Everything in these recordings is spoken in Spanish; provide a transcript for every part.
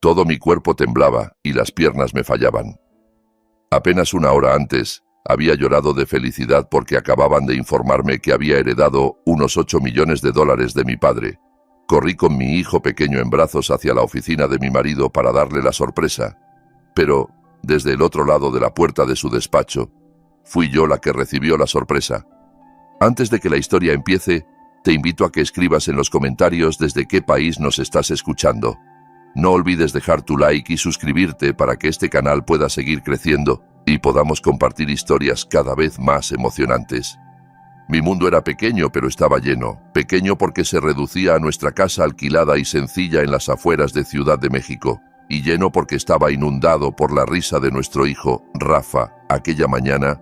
Todo mi cuerpo temblaba y las piernas me fallaban. Apenas una hora antes, había llorado de felicidad porque acababan de informarme que había heredado unos 8 millones de dólares de mi padre. Corrí con mi hijo pequeño en brazos hacia la oficina de mi marido para darle la sorpresa. Pero, desde el otro lado de la puerta de su despacho, fui yo la que recibió la sorpresa. Antes de que la historia empiece, te invito a que escribas en los comentarios desde qué país nos estás escuchando. No olvides dejar tu like y suscribirte para que este canal pueda seguir creciendo y podamos compartir historias cada vez más emocionantes. Mi mundo era pequeño, pero estaba lleno. Pequeño porque se reducía a nuestra casa alquilada y sencilla en las afueras de Ciudad de México, y lleno porque estaba inundado por la risa de nuestro hijo, Rafa. Aquella mañana,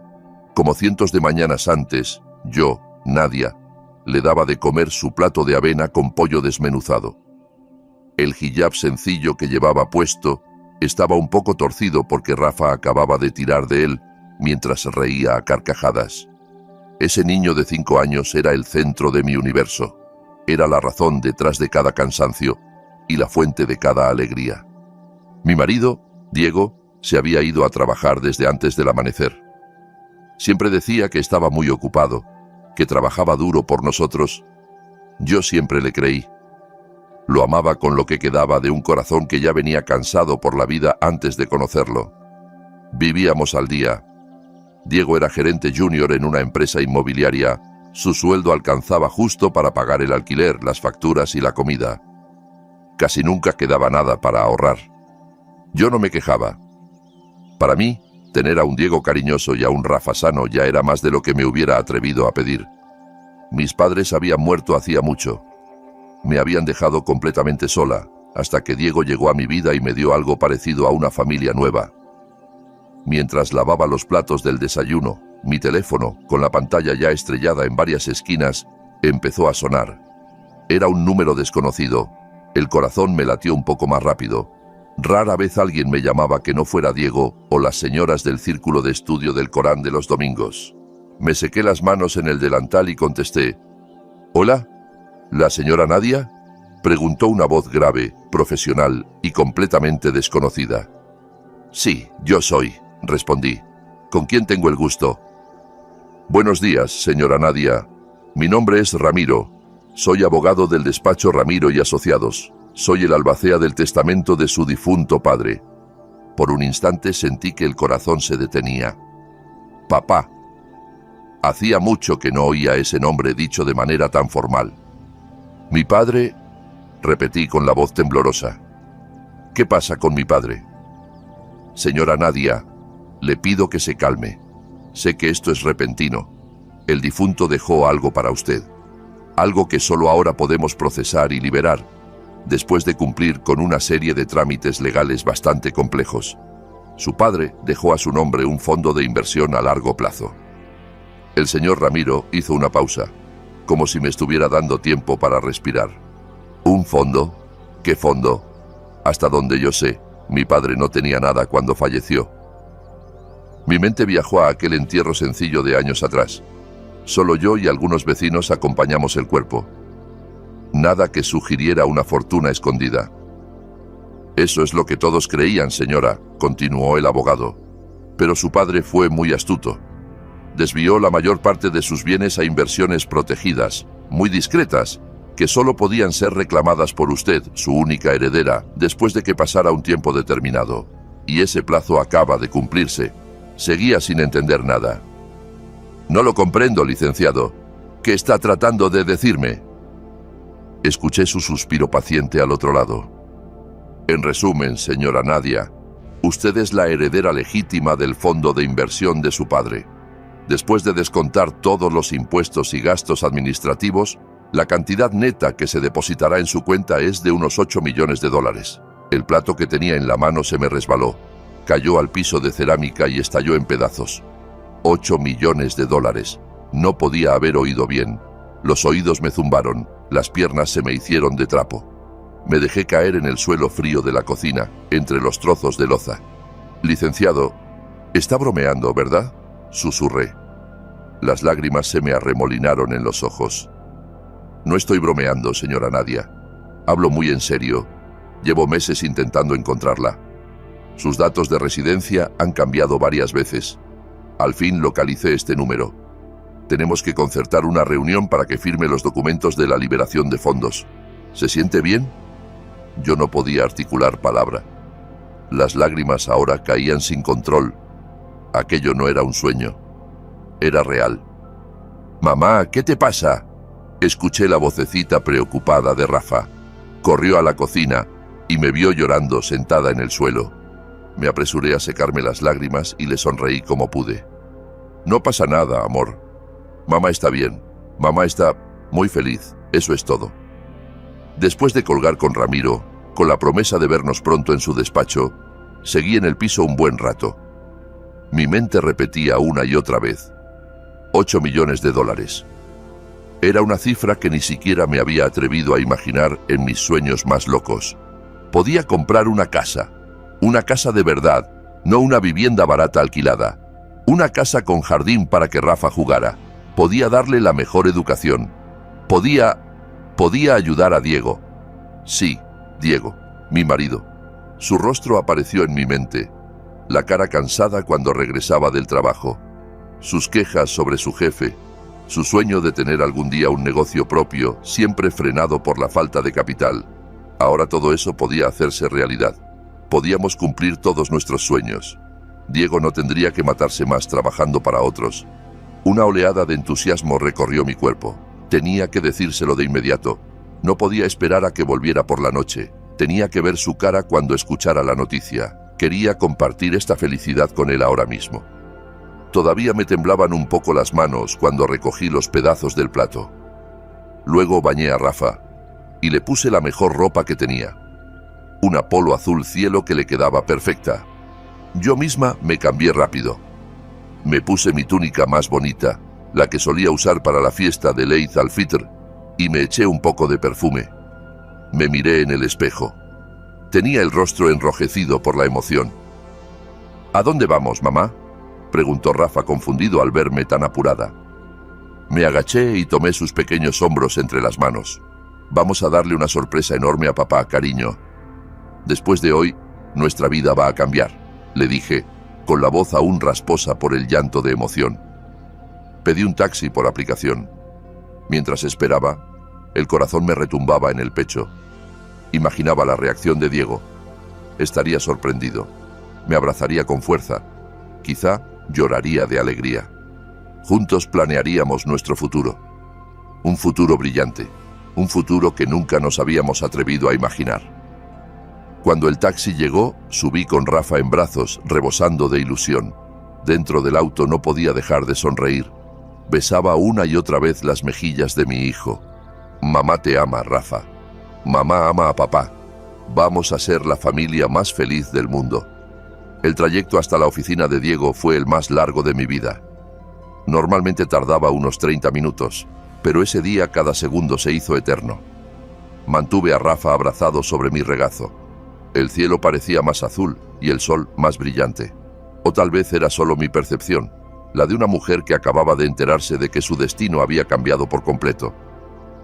como cientos de mañanas antes, yo, Nadia, le daba de comer su plato de avena con pollo desmenuzado. El hijab sencillo que llevaba puesto estaba un poco torcido porque Rafa acababa de tirar de él mientras reía a carcajadas. Ese niño de 5 años era el centro de mi universo. Era la razón detrás de cada cansancio y la fuente de cada alegría. Mi marido, Diego, se había ido a trabajar desde antes del amanecer. Siempre decía que estaba muy ocupado, que trabajaba duro por nosotros. Yo siempre le creí. Lo amaba con lo que quedaba de un corazón que ya venía cansado por la vida antes de conocerlo. Vivíamos al día. Diego era gerente junior en una empresa inmobiliaria. Su sueldo alcanzaba justo para pagar el alquiler, las facturas y la comida. Casi nunca quedaba nada para ahorrar. Yo no me quejaba. Para mí, tener a un Diego cariñoso y a un Rafa sano ya era más de lo que me hubiera atrevido a pedir. Mis padres habían muerto hacía mucho. Me habían dejado completamente sola, hasta que Diego llegó a mi vida y me dio algo parecido a una familia nueva. Mientras lavaba los platos del desayuno, mi teléfono, con la pantalla ya estrellada en varias esquinas, empezó a sonar. Era un número desconocido. El corazón me latió un poco más rápido. Rara vez alguien me llamaba que no fuera Diego o las señoras del círculo de estudio del Corán de los domingos. Me sequé las manos en el delantal y contesté. ¿Hola? ¿La señora Nadia? Preguntó una voz grave, profesional y completamente desconocida. Sí, yo soy, respondí. ¿Con quién tengo el gusto? Buenos días, señora Nadia. Mi nombre es Ramiro. Soy abogado del despacho Ramiro y Asociados. Soy el albacea del testamento de su difunto padre. Por un instante sentí que el corazón se detenía. Papá. Hacía mucho que no oía ese nombre dicho de manera tan formal. Mi padre, repetí con la voz temblorosa. ¿Qué pasa con mi padre? Señora Nadia, le pido que se calme. Sé que esto es repentino. El difunto dejó algo para usted. Algo que solo ahora podemos procesar y liberar, después de cumplir con una serie de trámites legales bastante complejos. Su padre dejó a su nombre un fondo de inversión a largo plazo. El señor Ramiro hizo una pausa, como si me estuviera dando tiempo para respirar. ¿Un fondo? ¿Qué fondo? Hasta donde yo sé, mi padre no tenía nada cuando falleció. Mi mente viajó a aquel entierro sencillo de años atrás. Solo yo y algunos vecinos acompañamos el cuerpo. Nada que sugiriera una fortuna escondida. Eso es lo que todos creían, señora, continuó el abogado. Pero su padre fue muy astuto. Desvió la mayor parte de sus bienes a inversiones protegidas, muy discretas, que solo podían ser reclamadas por usted, su única heredera, después de que pasara un tiempo determinado. Y ese plazo acaba de cumplirse. Seguía sin entender nada. No lo comprendo, licenciado. ¿Qué está tratando de decirme? Escuché su suspiro paciente al otro lado. En resumen, señora Nadia, usted es la heredera legítima del fondo de inversión de su padre. Después de descontar todos los impuestos y gastos administrativos, la cantidad neta que se depositará en su cuenta es de unos 8 millones de dólares. El plato que tenía en la mano se me resbaló, cayó al piso de cerámica y estalló en pedazos. 8 millones de dólares. No podía haber oído bien. Los oídos me zumbaron, las piernas se me hicieron de trapo. Me dejé caer en el suelo frío de la cocina, entre los trozos de loza. Licenciado, está bromeando, ¿verdad? Susurré. Las lágrimas se me arremolinaron en los ojos. No estoy bromeando, señora Nadia. Hablo muy en serio. Llevo meses intentando encontrarla. Sus datos de residencia han cambiado varias veces. Al fin localicé este número. Tenemos que concertar una reunión para que firme los documentos de la liberación de fondos. ¿Se siente bien? Yo no podía articular palabra. Las lágrimas ahora caían sin control. Aquello no era un sueño. Era real. «Mamá, ¿qué te pasa?», escuché la vocecita preocupada de Rafa. Corrió a la cocina y me vio llorando sentada en el suelo. Me apresuré a secarme las lágrimas y le sonreí como pude. «No pasa nada, amor. Mamá está bien. Mamá está muy feliz. Eso es todo». Después de colgar con Ramiro, con la promesa de vernos pronto en su despacho, seguí en el piso un buen rato. Mi mente repetía una y otra vez: $8 millones. Era una cifra que ni siquiera me había atrevido a imaginar en mis sueños más locos. Podía comprar una casa de verdad, no una vivienda barata alquilada. Una casa con jardín para que Rafa jugara. Podía darle la mejor educación. Podía ayudar a Diego. Sí, Diego, mi marido. Su rostro apareció en mi mente, la cara cansada cuando regresaba del trabajo, sus quejas sobre su jefe, su sueño de tener algún día un negocio propio, siempre frenado por la falta de capital. Ahora todo eso podía hacerse realidad. Podíamos cumplir todos nuestros sueños. Diego no tendría que matarse más trabajando para otros. Una oleada de entusiasmo recorrió mi cuerpo. Tenía que decírselo de inmediato. No podía esperar a que volviera por la noche. Tenía que ver su cara cuando escuchara la noticia. Quería compartir esta felicidad con él ahora mismo. Todavía me temblaban un poco las manos cuando recogí los pedazos del plato. Luego bañé a Rafa y le puse la mejor ropa que tenía. Una polo azul cielo que le quedaba perfecta. Yo misma me cambié rápido. Me puse mi túnica más bonita, la que solía usar para la fiesta del Eid al-Fitr, y me eché un poco de perfume. Me miré en el espejo. Tenía el rostro enrojecido por la emoción. «¿A dónde vamos, mamá?», preguntó Rafa confundido al verme tan apurada. Me agaché y tomé sus pequeños hombros entre las manos. «Vamos a darle una sorpresa enorme a papá, cariño. Después de hoy, nuestra vida va a cambiar», le dije, con la voz aún rasposa por el llanto de emoción. Pedí un taxi por aplicación. Mientras esperaba, el corazón me retumbaba en el pecho. Imaginaba la reacción de Diego. Estaría sorprendido. Me abrazaría con fuerza. Quizá lloraría de alegría. Juntos planearíamos nuestro futuro. Un futuro brillante. Un futuro que nunca nos habíamos atrevido a imaginar. Cuando el taxi llegó, subí con Rafa en brazos, rebosando de ilusión. Dentro del auto no podía dejar de sonreír. Besaba una y otra vez las mejillas de mi hijo. «Mamá te ama, Rafa. Mamá ama a papá. Vamos a ser la familia más feliz del mundo». El trayecto hasta la oficina de Diego fue el más largo de mi vida. Normalmente tardaba unos 30 minutos, pero ese día cada segundo se hizo eterno. Mantuve a Rafa abrazado sobre mi regazo. El cielo parecía más azul y el sol más brillante. O tal vez era solo mi percepción, la de una mujer que acababa de enterarse de que su destino había cambiado por completo.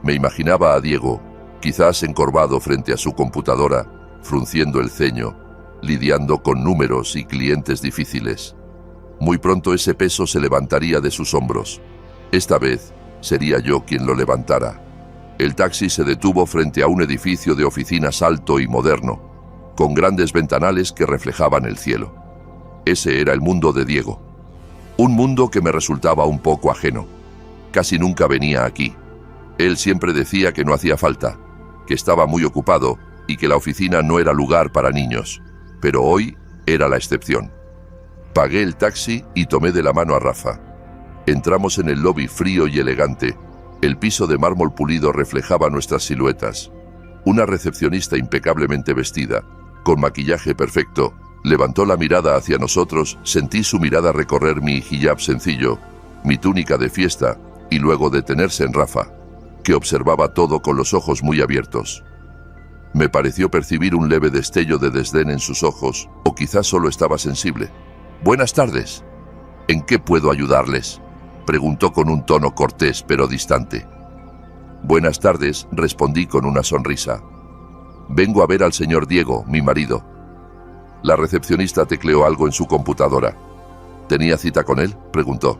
Me imaginaba a Diego, quizás encorvado frente a su computadora, frunciendo el ceño, lidiando con números y clientes difíciles. Muy pronto ese peso se levantaría de sus hombros. Esta vez sería yo quien lo levantara. El taxi se detuvo frente a un edificio de oficinas alto y moderno, con grandes ventanales que reflejaban el cielo. Ese era el mundo de Diego. Un mundo que me resultaba un poco ajeno. Casi nunca venía aquí. Él siempre decía que no hacía falta, que estaba muy ocupado y que la oficina no era lugar para niños. Pero hoy era la excepción. Pagué el taxi y tomé de la mano a Rafa. Entramos en el lobby frío y elegante. El piso de mármol pulido reflejaba nuestras siluetas. Una recepcionista impecablemente vestida, con maquillaje perfecto, levantó la mirada hacia nosotros. Sentí su mirada recorrer mi hijab sencillo, mi túnica de fiesta, y luego detenerse en Rafa, que observaba todo con los ojos muy abiertos. Me pareció percibir un leve destello de desdén en sus ojos, o quizás solo estaba sensible. «Buenas tardes. ¿En qué puedo ayudarles?», preguntó con un tono cortés pero distante. «Buenas tardes», respondí con una sonrisa. Vengo a ver al señor Diego, mi marido. La recepcionista tecleó algo en su computadora. ¿Tenía cita con él?, preguntó.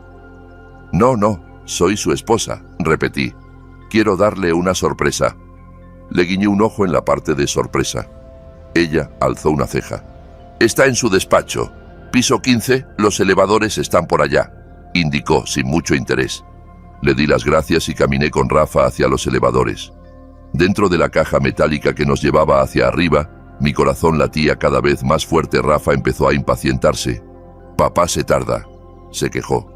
No, soy su esposa, repetí. Quiero darle una sorpresa. Le guiñé un ojo en la parte de sorpresa. Ella alzó una ceja. Está en su despacho. Piso 15, los elevadores están por allá, indicó sin mucho interés. Le di las gracias y caminé con Rafa hacia los elevadores. Dentro de la caja metálica que nos llevaba hacia arriba, mi corazón latía cada vez más fuerte. Rafa empezó a impacientarse. Papá se tarda, se quejó.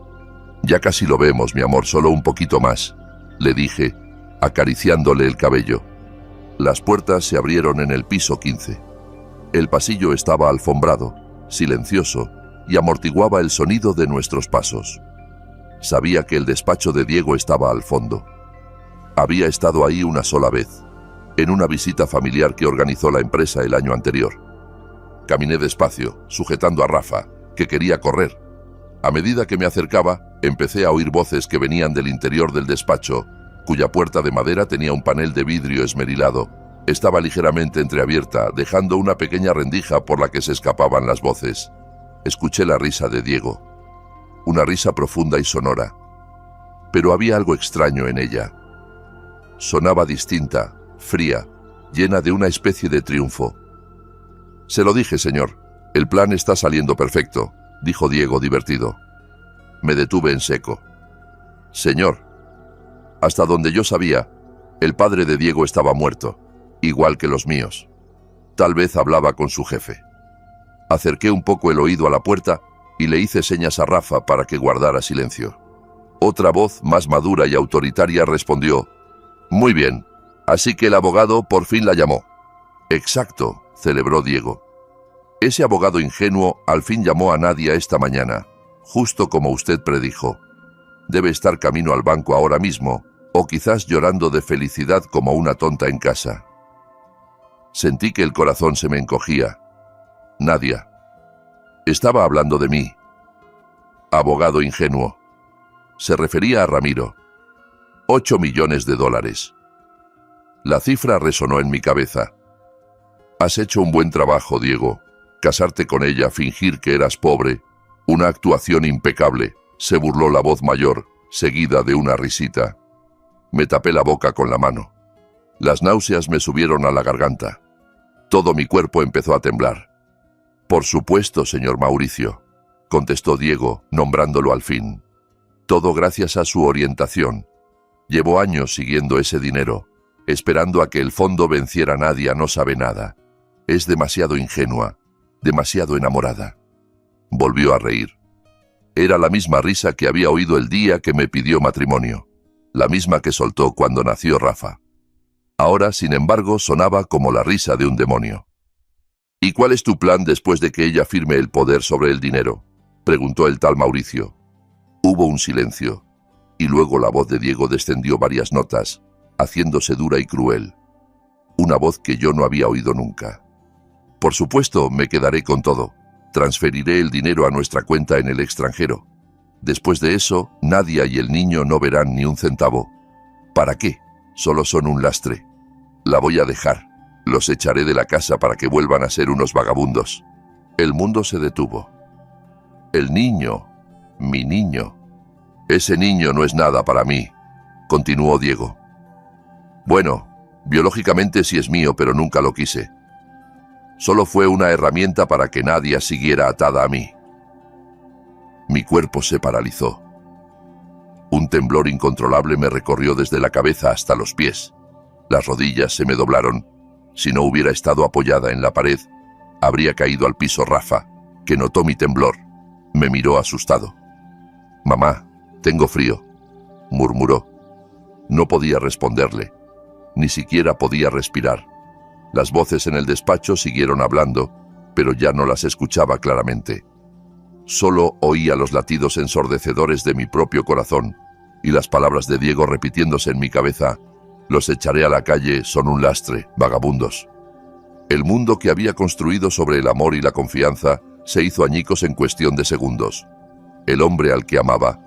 Ya casi lo vemos, mi amor, solo un poquito más, le dije, acariciándole el cabello. Las puertas se abrieron en el piso 15. El pasillo estaba alfombrado, silencioso, y amortiguaba el sonido de nuestros pasos. Sabía que el despacho de Diego estaba al fondo. Había estado ahí una sola vez, en una visita familiar que organizó la empresa el año anterior. Caminé despacio, sujetando a Rafa, que quería correr. A medida que me acercaba, empecé a oír voces que venían del interior del despacho, cuya puerta de madera tenía un panel de vidrio esmerilado. Estaba ligeramente entreabierta, dejando una pequeña rendija por la que se escapaban las voces. Escuché la risa de Diego. Una risa profunda y sonora. Pero había algo extraño en ella. Sonaba distinta, fría, llena de una especie de triunfo. Se lo dije, señor. El plan está saliendo perfecto, dijo Diego divertido. Me detuve en seco. Señor. Hasta donde yo sabía, el padre de Diego estaba muerto, igual que los míos. Tal vez hablaba con su jefe. Acerqué un poco el oído a la puerta y le hice señas a Rafa para que guardara silencio. Otra voz, más madura y autoritaria, respondió: Muy bien, así que el abogado por fin la llamó. Exacto, celebró Diego. Ese abogado ingenuo al fin llamó a Nadia esta mañana, justo como usted predijo. Debe estar camino al banco ahora mismo, o quizás llorando de felicidad como una tonta en casa. Sentí que el corazón se me encogía. Nadia. Estaba hablando de mí. Abogado ingenuo. Se refería a Ramiro. 8 millones de dólares. La cifra resonó en mi cabeza. Has hecho un buen trabajo, Diego. Casarte con ella, fingir que eras pobre. Una actuación impecable, se burló la voz mayor, seguida de una risita. Me tapé la boca con la mano. Las náuseas me subieron a la garganta. Todo mi cuerpo empezó a temblar. Por supuesto, señor Mauricio, contestó Diego, nombrándolo al fin. Todo gracias a su orientación. Llevo años siguiendo ese dinero, esperando a que el fondo venciera. A Nadia no sabe nada. Es demasiado ingenua, demasiado enamorada. Volvió a reír. Era la misma risa que había oído el día que me pidió matrimonio, la misma que soltó cuando nació Rafa. Ahora, sin embargo, sonaba como la risa de un demonio. ¿Y cuál es tu plan después de que ella firme el poder sobre el dinero?, preguntó el tal Mauricio. Hubo un silencio, y luego la voz de Diego descendió varias notas, haciéndose dura y cruel. Una voz que yo no había oído nunca. Por supuesto, me quedaré con todo. Transferiré el dinero a nuestra cuenta en el extranjero. Después de eso, Nadia y el niño no verán ni un centavo. ¿Para qué? Solo son un lastre. La voy a dejar. Los echaré de la casa para que vuelvan a ser unos vagabundos. El mundo se detuvo. El niño, mi niño. Ese niño no es nada para mí, continuó Diego. Bueno, biológicamente sí es mío, pero nunca lo quise. Solo fue una herramienta para que Nadia siguiera atada a mí. Mi cuerpo se paralizó. Un temblor incontrolable me recorrió desde la cabeza hasta los pies. Las rodillas se me doblaron. Si no hubiera estado apoyada en la pared, habría caído al piso. Rafa, que notó mi temblor, me miró asustado. Mamá, tengo frío, murmuró. No podía responderle. Ni siquiera podía respirar. Las voces en el despacho siguieron hablando, pero ya no las escuchaba claramente. Solo oía los latidos ensordecedores de mi propio corazón y las palabras de Diego repitiéndose en mi cabeza. Los echaré a la calle, son un lastre, vagabundos. El mundo que había construido sobre el amor y la confianza se hizo añicos en cuestión de segundos. El hombre al que amaba,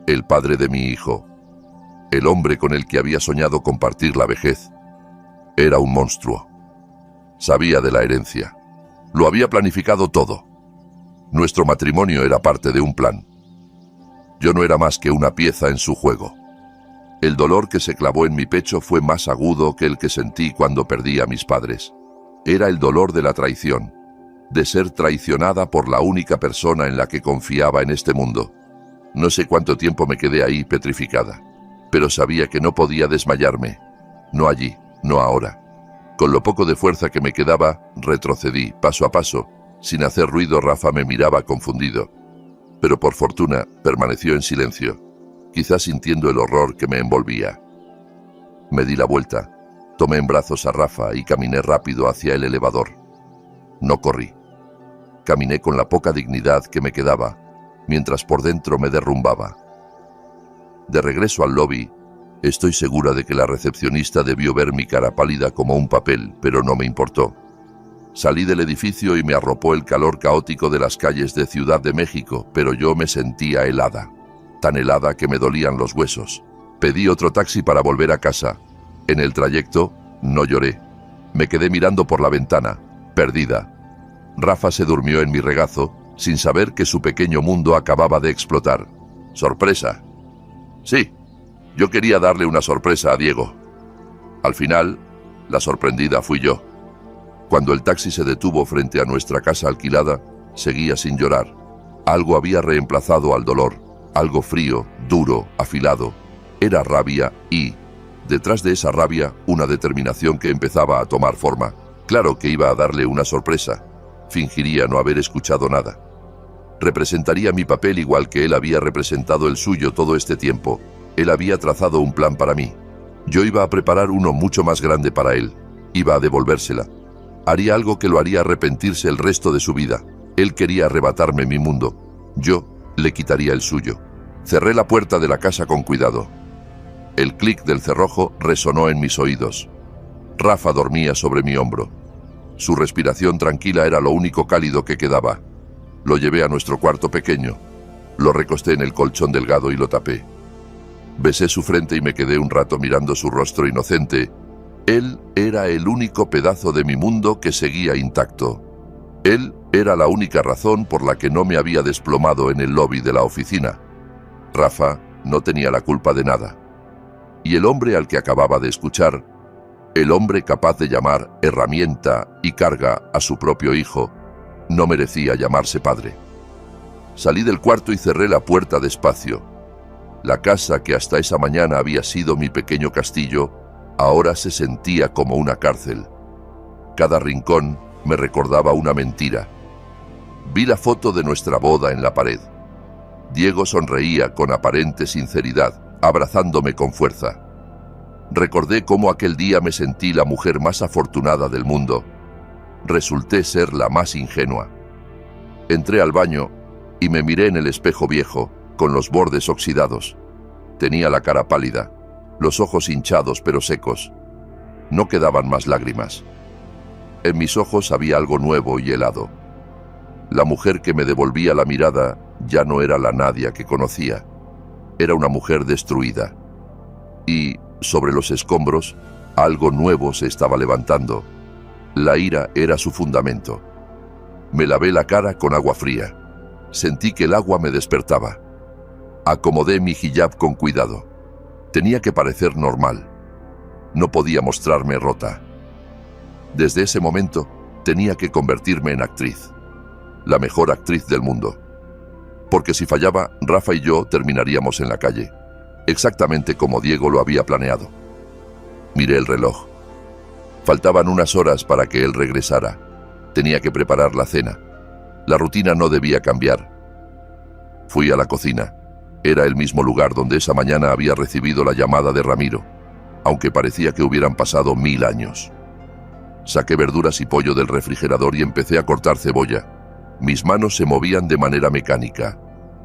el padre de mi hijo, el hombre con el que había soñado compartir la vejez, era un monstruo. Sabía de la herencia. Lo había planificado todo. Nuestro matrimonio era parte de un plan. Yo no era más que una pieza en su juego. El dolor que se clavó en mi pecho fue más agudo que el que sentí cuando perdí a mis padres. Era el dolor de la traición, de ser traicionada por la única persona en la que confiaba en este mundo. No sé cuánto tiempo me quedé ahí petrificada, pero sabía que no podía desmayarme. No allí, no ahora. Con lo poco de fuerza que me quedaba, retrocedí, paso a paso. Sin hacer ruido, Rafa me miraba confundido. Pero por fortuna, permaneció en silencio, quizás sintiendo el horror que me envolvía. Me di la vuelta, tomé en brazos a Rafa y caminé rápido hacia el elevador. No corrí. Caminé con la poca dignidad que me quedaba, mientras por dentro me derrumbaba. De regreso al lobby, estoy segura de que la recepcionista debió ver mi cara pálida como un papel, pero no me importó. Salí del edificio y me arropó el calor caótico de las calles de Ciudad de México, pero yo me sentía helada, tan helada que me dolían los huesos. Pedí otro taxi para volver a casa. En el trayecto, no lloré. Me quedé mirando por la ventana, perdida. Rafa se durmió en mi regazo, sin saber que su pequeño mundo acababa de explotar. ¿Sorpresa? Sí, yo quería darle una sorpresa a Diego. Al final, la sorprendida fui yo. Cuando el taxi se detuvo frente a nuestra casa alquilada, seguía sin llorar. Algo había reemplazado al dolor, algo frío, duro, afilado. Era rabia y, detrás de esa rabia, una determinación que empezaba a tomar forma. Claro que iba a darle una sorpresa. Fingiría no haber escuchado nada. Representaría mi papel igual que él había representado el suyo todo este tiempo. Él había trazado un plan para mí. Yo iba a preparar uno mucho más grande para él. Iba a devolvérsela. Haría algo que lo haría arrepentirse el resto de su vida. Él quería arrebatarme mi mundo. Yo le quitaría el suyo. Cerré la puerta de la casa con cuidado. El clic del cerrojo resonó en mis oídos. Rafa dormía sobre mi hombro. Su respiración tranquila era lo único cálido que quedaba. Lo llevé a nuestro cuarto pequeño. Lo recosté en el colchón delgado y lo tapé. Besé su frente y me quedé un rato mirando su rostro inocente. Él era el único pedazo de mi mundo que seguía intacto. Él era la única razón por la que no me había desplomado en el lobby de la oficina. Rafa no tenía la culpa de nada. Y el hombre al que acababa de escuchar, el hombre capaz de llamar herramienta y carga a su propio hijo, no merecía llamarse padre. Salí del cuarto y cerré la puerta despacio. La casa que hasta esa mañana había sido mi pequeño castillo, ahora se sentía como una cárcel. Cada rincón me recordaba una mentira. Vi la foto de nuestra boda en la pared. Diego sonreía con aparente sinceridad, abrazándome con fuerza. Recordé cómo aquel día me sentí la mujer más afortunada del mundo. Resulté ser la más ingenua. Entré al baño y me miré en el espejo viejo, con los bordes oxidados. Tenía la cara pálida, los ojos hinchados pero secos. No quedaban más lágrimas. En mis ojos había algo nuevo y helado. La mujer que me devolvía la mirada ya no era la Nadia que conocía. Era una mujer destruida. Y, sobre los escombros, algo nuevo se estaba levantando. La ira era su fundamento. Me lavé la cara con agua fría. Sentí que el agua me despertaba. Acomodé mi hijab con cuidado. Tenía que parecer normal. No podía mostrarme rota. Desde ese momento, tenía que convertirme en actriz. La mejor actriz del mundo. Porque si fallaba, Rafa y yo terminaríamos en la calle. Exactamente como Diego lo había planeado. Miré el reloj. Faltaban unas horas para que él regresara. Tenía que preparar la cena. La rutina no debía cambiar. Fui a la cocina. Era el mismo lugar donde esa mañana había recibido la llamada de Ramiro, aunque parecía que hubieran pasado 1000 años. Saqué verduras y pollo del refrigerador y empecé a cortar cebolla. Mis manos se movían de manera mecánica.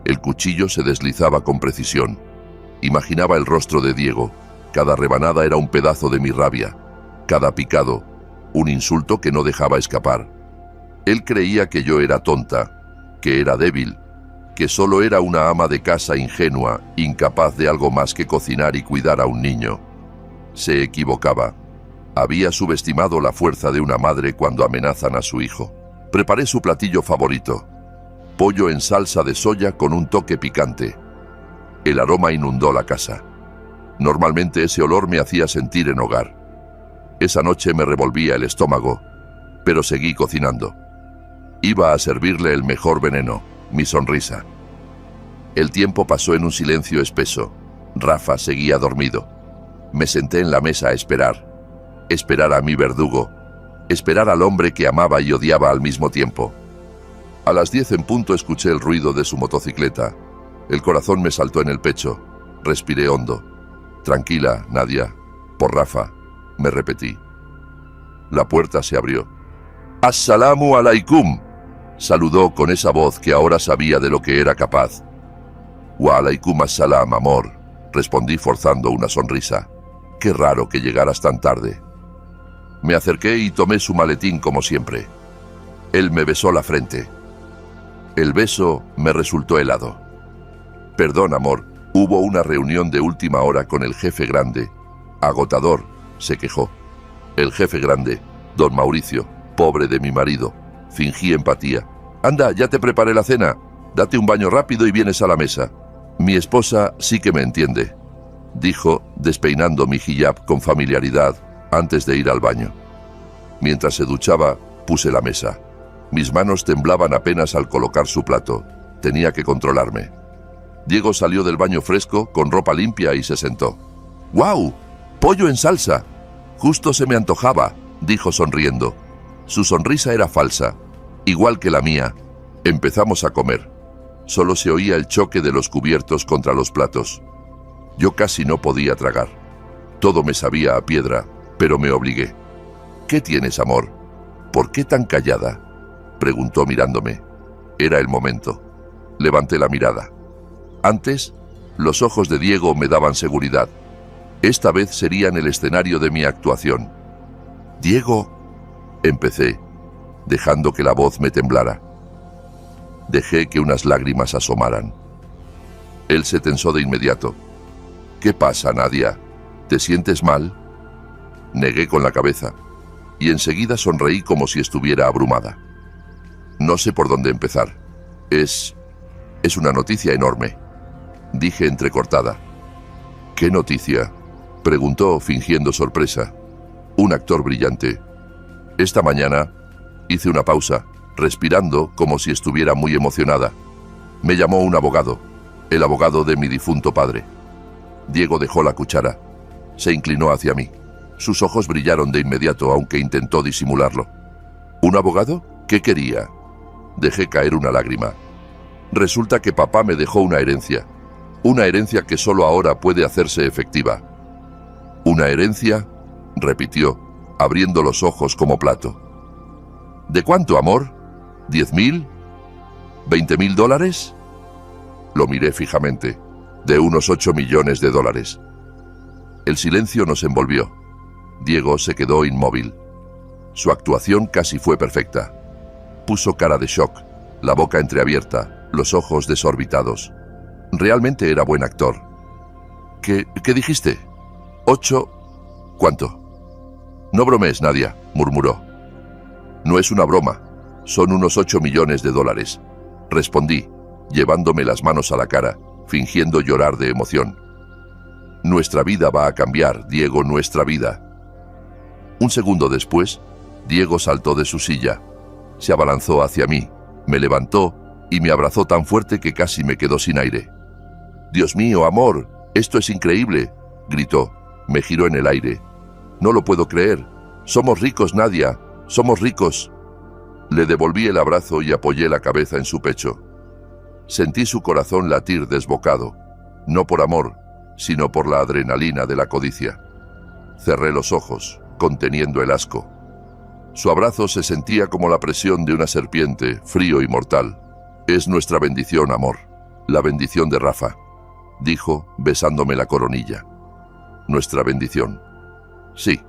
El cuchillo se deslizaba con precisión. Imaginaba el rostro de Diego. Cada rebanada era un pedazo de mi rabia. Cada picado, un insulto que no dejaba escapar. Él creía que yo era tonta, que era débil, que solo era una ama de casa ingenua, incapaz de algo más que cocinar y cuidar a un niño. Se equivocaba. Había subestimado la fuerza de una madre cuando amenazan a su hijo. Preparé su platillo favorito: pollo en salsa de soya con un toque picante. El aroma inundó la casa. Normalmente ese olor me hacía sentir en hogar. Esa noche me revolvía el estómago, pero seguí cocinando. Iba a servirle el mejor veneno, mi sonrisa. El tiempo pasó en un silencio espeso. Rafa seguía dormido. Me senté en la mesa a esperar. Esperar a mi verdugo. Esperar al hombre que amaba y odiaba al mismo tiempo. A las 10 en punto escuché el ruido de su motocicleta. El corazón me saltó en el pecho. Respiré hondo. Tranquila, Nadia. Por Rafa, me repetí. La puerta se abrió. «Assalamu alaikum», saludó con esa voz que ahora sabía de lo que era capaz. «Wa alaikum assalam, amor», respondí forzando una sonrisa. «Qué raro que llegaras tan tarde». Me acerqué y tomé su maletín como siempre. Él me besó la frente. El beso me resultó helado. «Perdón, amor, hubo una reunión de última hora con el jefe grande». «Agotador», se quejó. El jefe grande, don Mauricio, pobre de mi marido. Fingí empatía. «Anda, ya te preparé la cena. Date un baño rápido y vienes a la mesa». «Mi esposa sí que me entiende», dijo, despeinando mi hijab con familiaridad antes de ir al baño. Mientras se duchaba, puse la mesa. Mis manos temblaban apenas al colocar su plato. Tenía que controlarme. Diego salió del baño fresco, con ropa limpia, y se sentó. «¡Guau! ¡Pollo en salsa! Justo se me antojaba», dijo sonriendo. Su sonrisa era falsa, igual que la mía. Empezamos a comer. Solo se oía el choque de los cubiertos contra los platos. Yo casi no podía tragar. Todo me sabía a piedra, pero me obligué. «¿Qué tienes, amor? ¿Por qué tan callada?», preguntó mirándome. Era el momento. Levanté la mirada. Antes, los ojos de Diego me daban seguridad. Esta vez serían el escenario de mi actuación. «Diego», empecé, dejando que la voz me temblara. Dejé que unas lágrimas asomaran. Él se tensó de inmediato. «¿Qué pasa, Nadia? ¿Te sientes mal?». Negué con la cabeza, y enseguida sonreí como si estuviera abrumada. «No sé por dónde empezar. Es una noticia enorme», dije entrecortada. «¿Qué noticia?», preguntó fingiendo sorpresa. «Un actor brillante. Esta mañana», hice una pausa, respirando como si estuviera muy emocionada. «Me llamó un abogado, el abogado de mi difunto padre». Diego dejó la cuchara. Se inclinó hacia mí. Sus ojos brillaron de inmediato, aunque intentó disimularlo. «¿Un abogado? ¿Qué quería?». Dejé caer una lágrima. «Resulta que papá me dejó una herencia que solo ahora puede hacerse efectiva». «¿Una herencia?», repitió, abriendo los ojos como plato. «¿De cuánto, amor? ¿10.000? ¿$20.000? Lo miré fijamente. «De unos 8 millones de dólares». El silencio nos envolvió. Diego se quedó inmóvil. Su actuación casi fue perfecta. Puso cara de shock, la boca entreabierta, los ojos desorbitados. Realmente era buen actor. ¿Qué dijiste? ¿8? ¿Cuánto? «No bromees, Nadia», murmuró. «No es una broma. Son unos 8 millones de dólares», respondí, llevándome las manos a la cara, fingiendo llorar de emoción. «Nuestra vida va a cambiar, Diego, nuestra vida». Un segundo después, Diego saltó de su silla. Se abalanzó hacia mí, me levantó y me abrazó tan fuerte que casi me quedó sin aire. «Dios mío, amor, esto es increíble», gritó. Me giró en el aire. «No lo puedo creer. Somos ricos, Nadia. Somos ricos». Le devolví el abrazo y apoyé la cabeza en su pecho. Sentí su corazón latir desbocado, no por amor, sino por la adrenalina de la codicia. Cerré los ojos, conteniendo el asco. Su abrazo se sentía como la presión de una serpiente, frío y mortal. «Es nuestra bendición, amor. La bendición de Rafa», dijo, besándome la coronilla. «Nuestra bendición». Sí.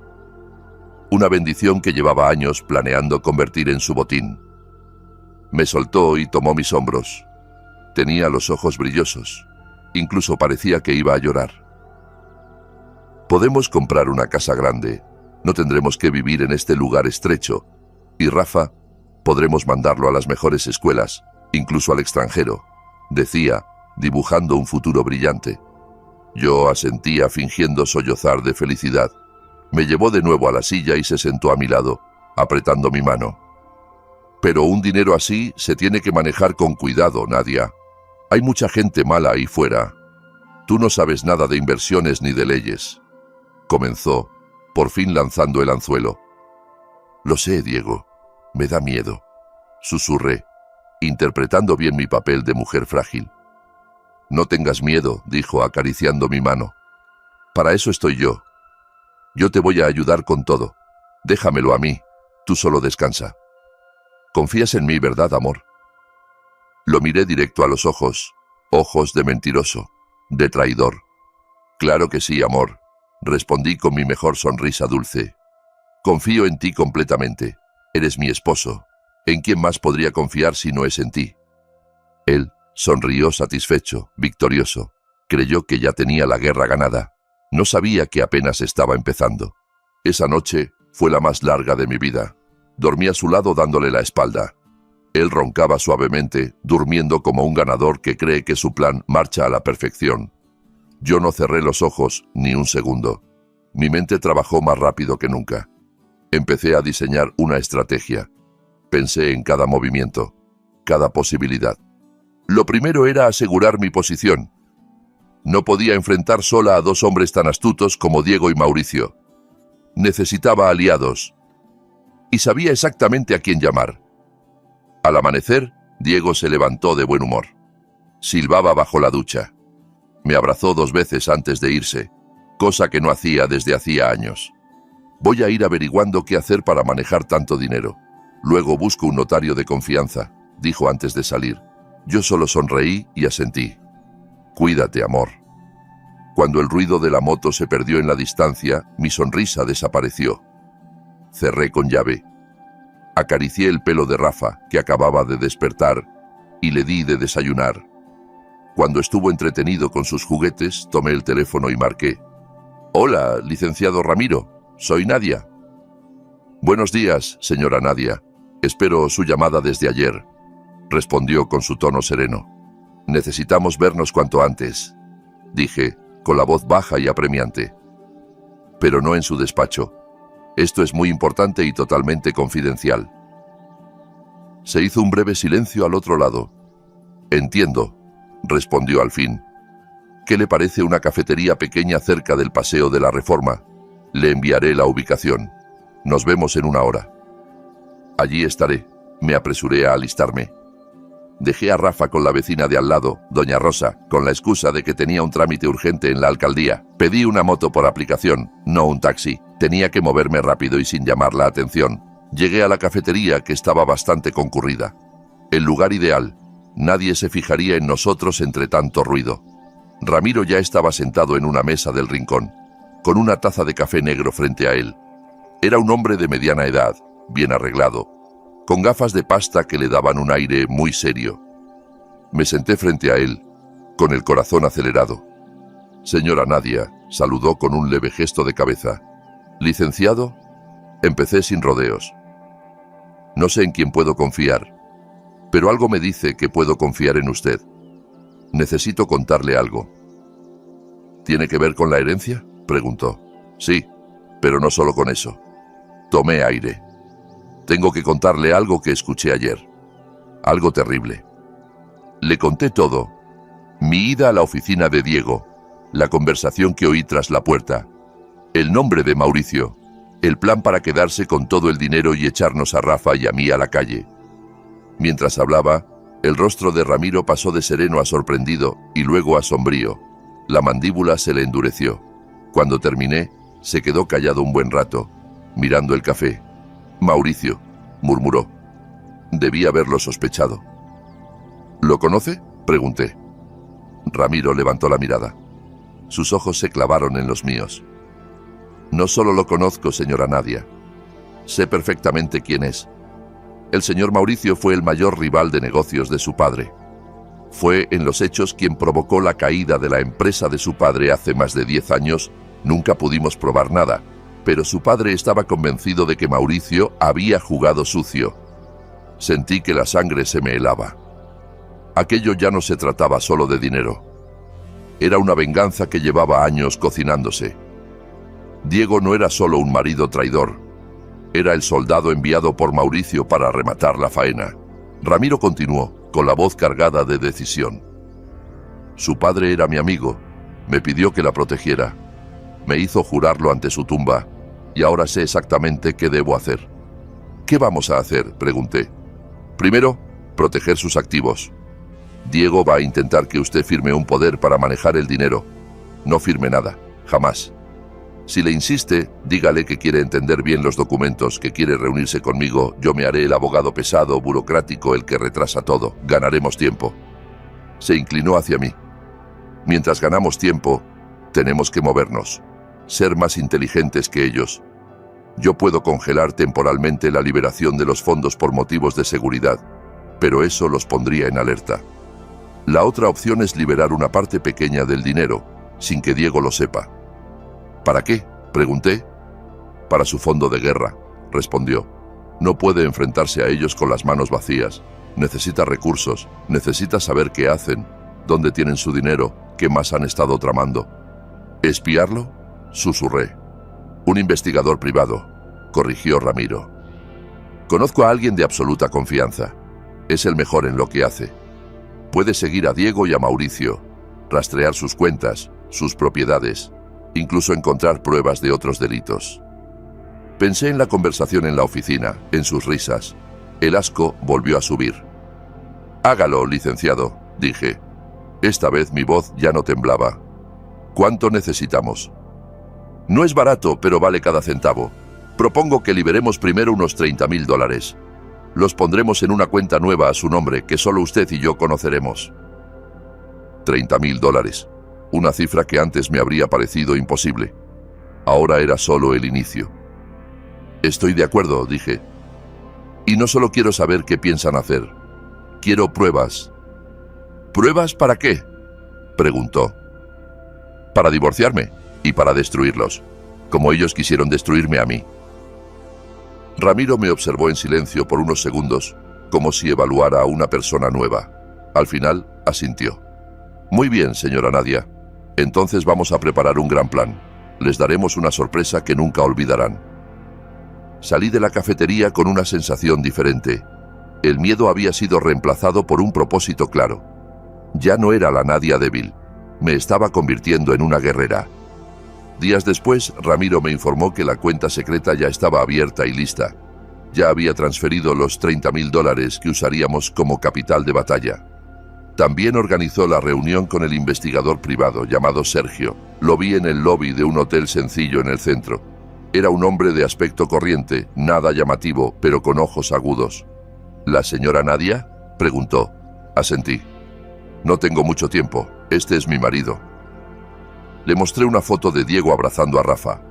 Una bendición que llevaba años planeando convertir en su botín. Me soltó y tomó mis hombros. Tenía los ojos brillosos. Incluso parecía que iba a llorar. «Podemos comprar una casa grande. No tendremos que vivir en este lugar estrecho. Y Rafa, podremos mandarlo a las mejores escuelas, incluso al extranjero, decía, dibujando un futuro brillante. Yo asentía fingiendo sollozar de felicidad. Me llevó de nuevo a la silla y se sentó a mi lado, apretando mi mano. Pero un dinero así se tiene que manejar con cuidado, Nadia. Hay mucha gente mala ahí fuera. Tú no sabes nada de inversiones ni de leyes. Comenzó, por fin lanzando el anzuelo. Lo sé, Diego. Me da miedo. Susurré, interpretando bien mi papel de mujer frágil. No tengas miedo, dijo acariciando mi mano. Para eso estoy yo. Yo te voy a ayudar con todo. Déjamelo a mí. Tú solo descansa. Confías en mí, ¿verdad, amor? Lo miré directo a los ojos, ojos de mentiroso, de traidor. Claro que sí, amor, respondí con mi mejor sonrisa dulce. Confío en ti completamente. Eres mi esposo. ¿En quién más podría confiar si no es en ti? Él sonrió satisfecho, victorioso. Creyó que ya tenía la guerra ganada. No sabía que apenas estaba empezando. Esa noche fue la más larga de mi vida. Dormí a su lado dándole la espalda. Él roncaba suavemente, durmiendo como un ganador que cree que su plan marcha a la perfección. Yo no cerré los ojos ni un segundo. Mi mente trabajó más rápido que nunca. Empecé a diseñar una estrategia. Pensé en cada movimiento, cada posibilidad. Lo primero era asegurar mi posición. No podía enfrentar sola a dos hombres tan astutos como Diego y Mauricio. Necesitaba aliados. Y sabía exactamente a quién llamar. Al amanecer, Diego se levantó de buen humor. Silbaba bajo la ducha. Me abrazó 2 veces antes de irse, cosa que no hacía desde hacía años. Voy a ir averiguando qué hacer para manejar tanto dinero. Luego busco un notario de confianza, dijo antes de salir. Yo solo sonreí y asentí. Cuídate, amor. Cuando el ruido de la moto se perdió en la distancia, mi sonrisa desapareció. Cerré con llave. Acaricié el pelo de Rafa, que acababa de despertar, y le di de desayunar. Cuando estuvo entretenido con sus juguetes, tomé el teléfono y marqué. Hola, licenciado Ramiro. Soy Nadia. Buenos días, señora Nadia. Espero su llamada desde ayer, respondió con su tono sereno. Necesitamos vernos cuanto antes, dije, con la voz baja y apremiante. Pero no en su despacho. Esto es muy importante y totalmente confidencial. Se hizo un breve silencio al otro lado. Entiendo, respondió al fin. ¿Qué le parece una cafetería pequeña cerca del Paseo de la Reforma? Le enviaré la ubicación. Nos vemos en 1 hora. Allí estaré. Me apresuré a alistarme. Dejé a Rafa con la vecina de al lado, doña Rosa, con la excusa de que tenía un trámite urgente en la alcaldía. Pedí una moto por aplicación, no un taxi. Tenía que moverme rápido y sin llamar la atención. Llegué a la cafetería, que estaba bastante concurrida. El lugar ideal. Nadie se fijaría en nosotros entre tanto ruido. Ramiro ya estaba sentado en una mesa del rincón, con una taza de café negro frente a él. Era un hombre de mediana edad, bien arreglado, con gafas de pasta que le daban un aire muy serio. Me senté frente a él, con el corazón acelerado. Señora Nadia, saludó con un leve gesto de cabeza. ¿Licenciado? Empecé sin rodeos. No sé en quién puedo confiar, pero algo me dice que puedo confiar en usted. Necesito contarle algo. ¿Tiene que ver con la herencia?, preguntó. Sí, pero no solo con eso. Tomé aire. Tengo que contarle algo que escuché ayer. Algo terrible. Le conté todo. Mi ida a la oficina de Diego, la conversación que oí tras la puerta, el nombre de Mauricio, el plan para quedarse con todo el dinero y echarnos a Rafa y a mí a la calle. Mientras hablaba, el rostro de Ramiro pasó de sereno a sorprendido y luego a sombrío. La mandíbula se le endureció. Cuando terminé, se quedó callado un buen rato, mirando el café. Mauricio, murmuró. Debí haberlo sospechado. ¿Lo conoce?, pregunté. Ramiro levantó la mirada. Sus ojos se clavaron en los míos. No solo lo conozco, señora Nadia. Sé perfectamente quién es. El señor Mauricio fue el mayor rival de negocios de su padre. Fue en los hechos quien provocó la caída de la empresa de su padre hace más de 10 años. Nunca pudimos probar nada, pero su padre estaba convencido de que Mauricio había jugado sucio. Sentí que la sangre se me helaba. Aquello ya no se trataba solo de dinero. Era una venganza que llevaba años cocinándose. Diego no era solo un marido traidor. Era el soldado enviado por Mauricio para rematar la faena. Ramiro continuó, con la voz cargada de decisión. Su padre era mi amigo. Me pidió que la protegiera. Me hizo jurarlo ante su tumba, y ahora sé exactamente qué debo hacer. ¿Qué vamos a hacer?, pregunté. Primero, proteger sus activos. Diego va a intentar que usted firme un poder para manejar el dinero. No firme nada, jamás. Si le insiste, dígale que quiere entender bien los documentos, que quiere reunirse conmigo. Yo me haré el abogado pesado, burocrático, el que retrasa todo. Ganaremos tiempo. Se inclinó hacia mí. Mientras ganamos tiempo, tenemos que movernos. Ser más inteligentes que ellos. Yo puedo congelar temporalmente la liberación de los fondos por motivos de seguridad, pero eso los pondría en alerta. La otra opción es liberar una parte pequeña del dinero, sin que Diego lo sepa. ¿Para qué?, pregunté. Para su fondo de guerra, respondió. No puede enfrentarse a ellos con las manos vacías. Necesita recursos, necesita saber qué hacen, dónde tienen su dinero, qué más han estado tramando. ¿Espiarlo?, susurré. Un investigador privado, corrigió Ramiro. Conozco a alguien de absoluta confianza. Es el mejor en lo que hace. Puede seguir a Diego y a Mauricio, rastrear sus cuentas, sus propiedades, incluso encontrar pruebas de otros delitos. Pensé en la conversación en la oficina, en sus risas. El asco volvió a subir. Hágalo, licenciado, dije. Esta vez mi voz ya no temblaba. ¿Cuánto necesitamos? No es barato, pero vale cada centavo. Propongo que liberemos primero unos $30.000. Los pondremos en una cuenta nueva a su nombre, que solo usted y yo conoceremos. $30.000. Una cifra que antes me habría parecido imposible. Ahora era solo el inicio. Estoy de acuerdo, dije. Y no solo quiero saber qué piensan hacer. Quiero pruebas. ¿Pruebas para qué?, preguntó. Para divorciarme y para destruirlos, como ellos quisieron destruirme a mí. Ramiro me observó en silencio por unos segundos, como si evaluara a una persona nueva. Al final, asintió. Muy bien, señora Nadia. Entonces vamos a preparar un gran plan. Les daremos una sorpresa que nunca olvidarán. Salí de la cafetería con una sensación diferente. El miedo había sido reemplazado por un propósito claro. Ya no era la Nadia débil. Me estaba convirtiendo en una guerrera. Días después, Ramiro me informó que la cuenta secreta ya estaba abierta y lista. Ya había transferido los $30.000 que usaríamos como capital de batalla. También organizó la reunión con el investigador privado llamado Sergio. Lo vi en el lobby de un hotel sencillo en el centro. Era un hombre de aspecto corriente, nada llamativo, pero con ojos agudos. ¿La señora Nadia?, preguntó. Asentí. No tengo mucho tiempo. Este es mi marido. Le mostré una foto de Diego abrazando a Rafa.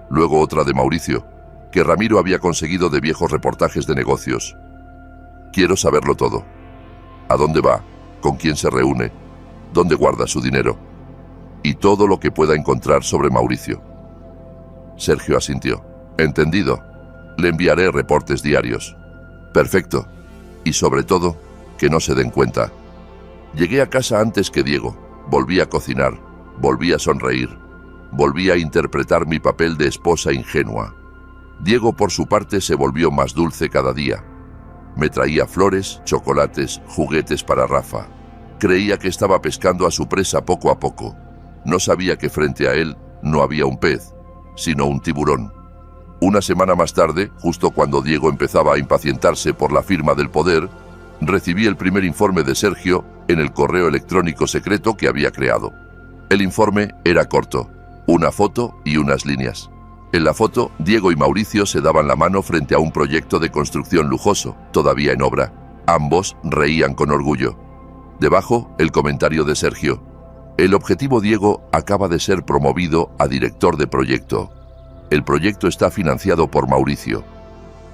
Luego otra de Mauricio, que Ramiro había conseguido de viejos reportajes de negocios. Quiero saberlo todo. ¿A dónde va? ¿Con quién se reúne? ¿Dónde guarda su dinero? Y todo lo que pueda encontrar sobre Mauricio. Sergio asintió. Entendido. Le enviaré reportes diarios. Perfecto. Y sobre todo, que no se den cuenta. Llegué a casa antes que Diego. Volví a cocinar. Volví a sonreír. Volví a interpretar mi papel de esposa ingenua. Diego, por su parte, se volvió más dulce cada día. Me traía flores, chocolates, juguetes para Rafa. Creía que estaba pescando a su presa poco a poco. No sabía que frente a él no había un pez, sino un tiburón. Una semana más tarde, justo cuando Diego empezaba a impacientarse por la firma del poder, recibí el primer informe de Sergio en el correo electrónico secreto que había creado. El informe era corto, una foto y unas líneas. En la foto, Diego y Mauricio se daban la mano frente a un proyecto de construcción lujoso, todavía en obra. Ambos reían con orgullo. Debajo, el comentario de Sergio. El objetivo Diego acaba de ser promovido a director de proyecto. El proyecto está financiado por Mauricio.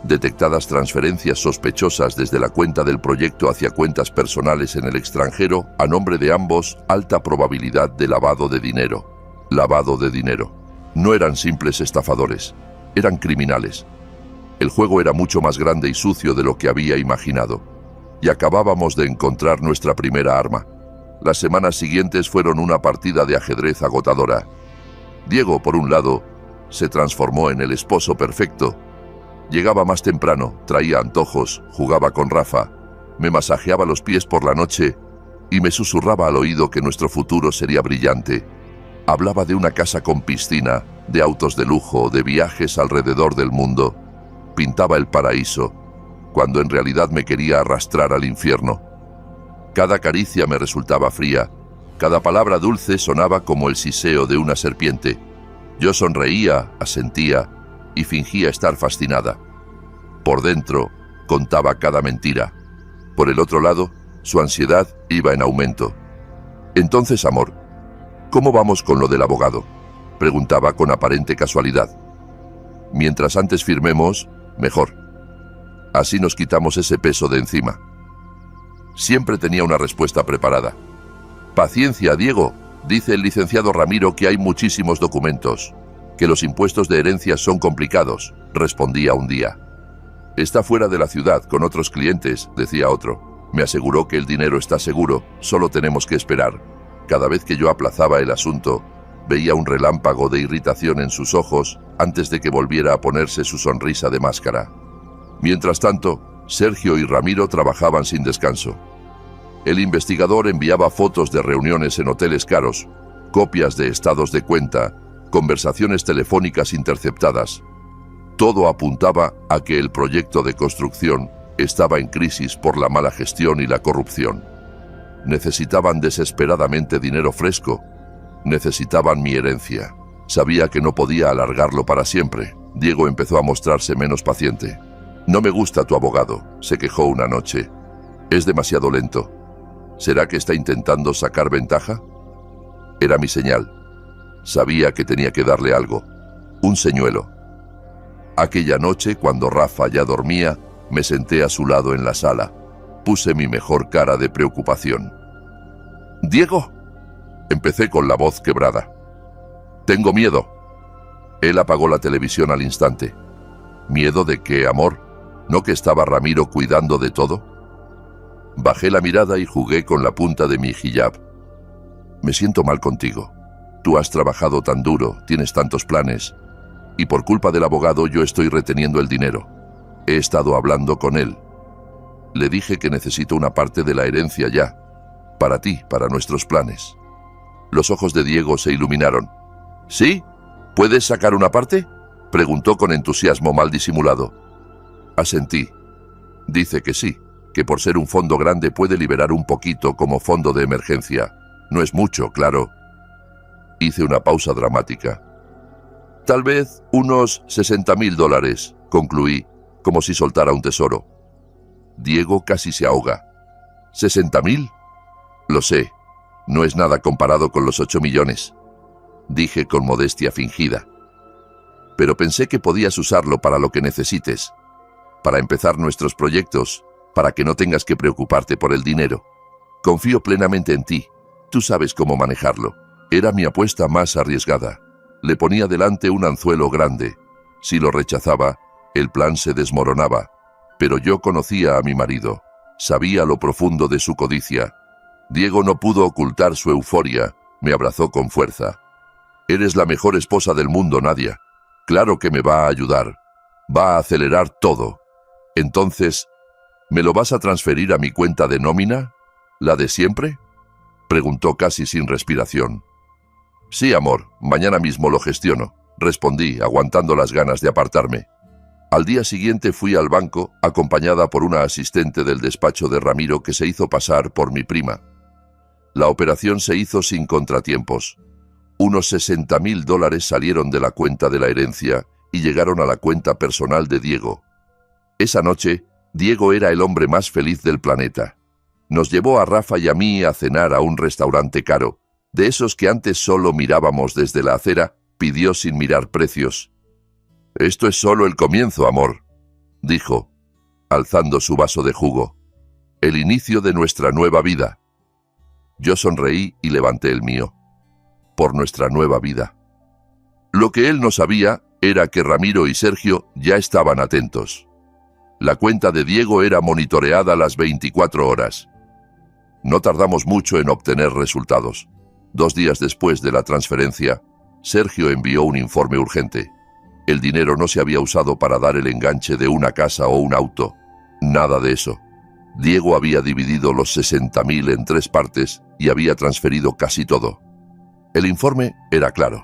Detectadas transferencias sospechosas desde la cuenta del proyecto hacia cuentas personales en el extranjero, a nombre de ambos, alta probabilidad de lavado de dinero. Lavado de dinero. No eran simples estafadores, eran criminales. El juego era mucho más grande y sucio de lo que había imaginado. Y acabábamos de encontrar nuestra primera arma. Las semanas siguientes fueron una partida de ajedrez agotadora. Diego, por un lado, se transformó en el esposo perfecto. Llegaba más temprano, traía antojos, jugaba con Rafa, me masajeaba los pies por la noche y me susurraba al oído que nuestro futuro sería brillante. Hablaba de una casa con piscina, de autos de lujo, de viajes alrededor del mundo. Pintaba el paraíso, cuando en realidad me quería arrastrar al infierno. Cada caricia me resultaba fría, cada palabra dulce sonaba como el siseo de una serpiente. Yo sonreía, asentía y fingía estar fascinada. Por dentro, contaba cada mentira. Por el otro lado, su ansiedad iba en aumento. Entonces, amor, ¿cómo vamos con lo del abogado?, preguntaba con aparente casualidad. Mientras antes firmemos, mejor. Así nos quitamos ese peso de encima. Siempre tenía una respuesta preparada. Paciencia, Diego, dice el licenciado Ramiro que hay muchísimos documentos, que los impuestos de herencia son complicados, respondía un día. Está fuera de la ciudad con otros clientes, decía otro. Me aseguró que el dinero está seguro, solo tenemos que esperar. Cada vez que yo aplazaba el asunto, veía un relámpago de irritación en sus ojos antes de que volviera a ponerse su sonrisa de máscara. Mientras tanto, Sergio y Ramiro trabajaban sin descanso. El investigador enviaba fotos de reuniones en hoteles caros, copias de estados de cuenta, conversaciones telefónicas interceptadas. Todo apuntaba a que el proyecto de construcción estaba en crisis por la mala gestión y la corrupción. Necesitaban desesperadamente dinero fresco. Necesitaban mi herencia. Sabía que no podía alargarlo para siempre. Diego empezó a mostrarse menos paciente. No me gusta tu abogado, se quejó una noche. Es demasiado lento. ¿Será que está intentando sacar ventaja? Era mi señal. Sabía que tenía que darle algo. Un señuelo. Aquella noche, cuando Rafa ya dormía, me senté a su lado en la sala. Puse mi mejor cara de preocupación. «¡Diego!», empecé con la voz quebrada. «Tengo miedo». Él apagó la televisión al instante. «¿Miedo de qué, amor? ¿No que estaba Ramiro cuidando de todo?». Bajé la mirada y jugué con la punta de mi hijab. «Me siento mal contigo. Tú has trabajado tan duro, tienes tantos planes, y por culpa del abogado yo estoy reteniendo el dinero. He estado hablando con él. Le dije que necesito una parte de la herencia ya, para ti, para nuestros planes». Los ojos de Diego se iluminaron. «¿Sí? ¿Puedes sacar una parte?», preguntó con entusiasmo mal disimulado. Asentí. Dice que sí, que por ser un fondo grande puede liberar un poquito como fondo de emergencia. No es mucho, claro. Hice una pausa dramática. «Tal vez unos $60.000, concluí, como si soltara un tesoro. Diego casi se ahoga. ¿60.000? Lo sé, no es nada comparado con los 8 millones, dije con modestia fingida. Pero pensé que podías usarlo para lo que necesites, para empezar nuestros proyectos, para que no tengas que preocuparte por el dinero. Confío plenamente en ti, tú sabes cómo manejarlo». Era mi apuesta más arriesgada. Le ponía delante un anzuelo grande. Si lo rechazaba, el plan se desmoronaba. Pero yo conocía a mi marido. Sabía lo profundo de su codicia. Diego no pudo ocultar su euforia. Me abrazó con fuerza. «Eres la mejor esposa del mundo, Nadia. Claro que me va a ayudar. Va a acelerar todo. Entonces, ¿me lo vas a transferir a mi cuenta de nómina? ¿La de siempre?», preguntó casi sin respiración. «Sí, amor, mañana mismo lo gestiono», respondí, aguantando las ganas de apartarme. Al día siguiente fui al banco, acompañada por una asistente del despacho de Ramiro que se hizo pasar por mi prima. La operación se hizo sin contratiempos. Unos $60.000 salieron de la cuenta de la herencia y llegaron a la cuenta personal de Diego. Esa noche, Diego era el hombre más feliz del planeta. Nos llevó a Rafa y a mí a cenar a un restaurante caro. De esos que antes solo mirábamos desde la acera, pidió sin mirar precios. «Esto es solo el comienzo, amor», dijo, alzando su vaso de jugo. «El inicio de nuestra nueva vida». Yo sonreí y levanté el mío. «Por nuestra nueva vida». Lo que él no sabía era que Ramiro y Sergio ya estaban atentos. La cuenta de Diego era monitoreada las 24 horas. No tardamos mucho en obtener resultados. 2 días después de la transferencia, Sergio envió un informe urgente. El dinero no se había usado para dar el enganche de una casa o un auto. Nada de eso. Diego había dividido los 60.000 en 3 partes y había transferido casi todo. El informe era claro.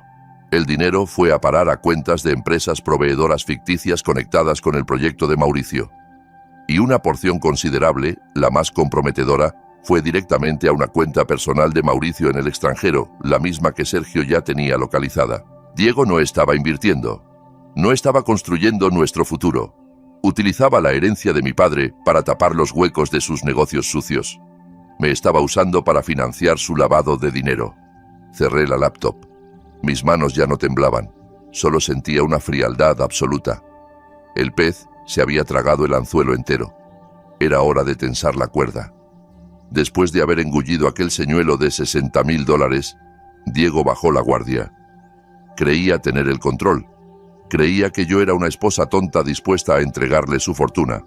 El dinero fue a parar a cuentas de empresas proveedoras ficticias conectadas con el proyecto de Mauricio. Y una porción considerable, la más comprometedora, fue directamente a una cuenta personal de Mauricio en el extranjero, la misma que Sergio ya tenía localizada. Diego no estaba invirtiendo. No estaba construyendo nuestro futuro. Utilizaba la herencia de mi padre para tapar los huecos de sus negocios sucios. Me estaba usando para financiar su lavado de dinero. Cerré la laptop. Mis manos ya no temblaban. Solo sentía una frialdad absoluta. El pez se había tragado el anzuelo entero. Era hora de tensar la cuerda. Después de haber engullido aquel señuelo de $60.000, Diego bajó la guardia. Creía tener el control. Creía que yo era una esposa tonta dispuesta a entregarle su fortuna.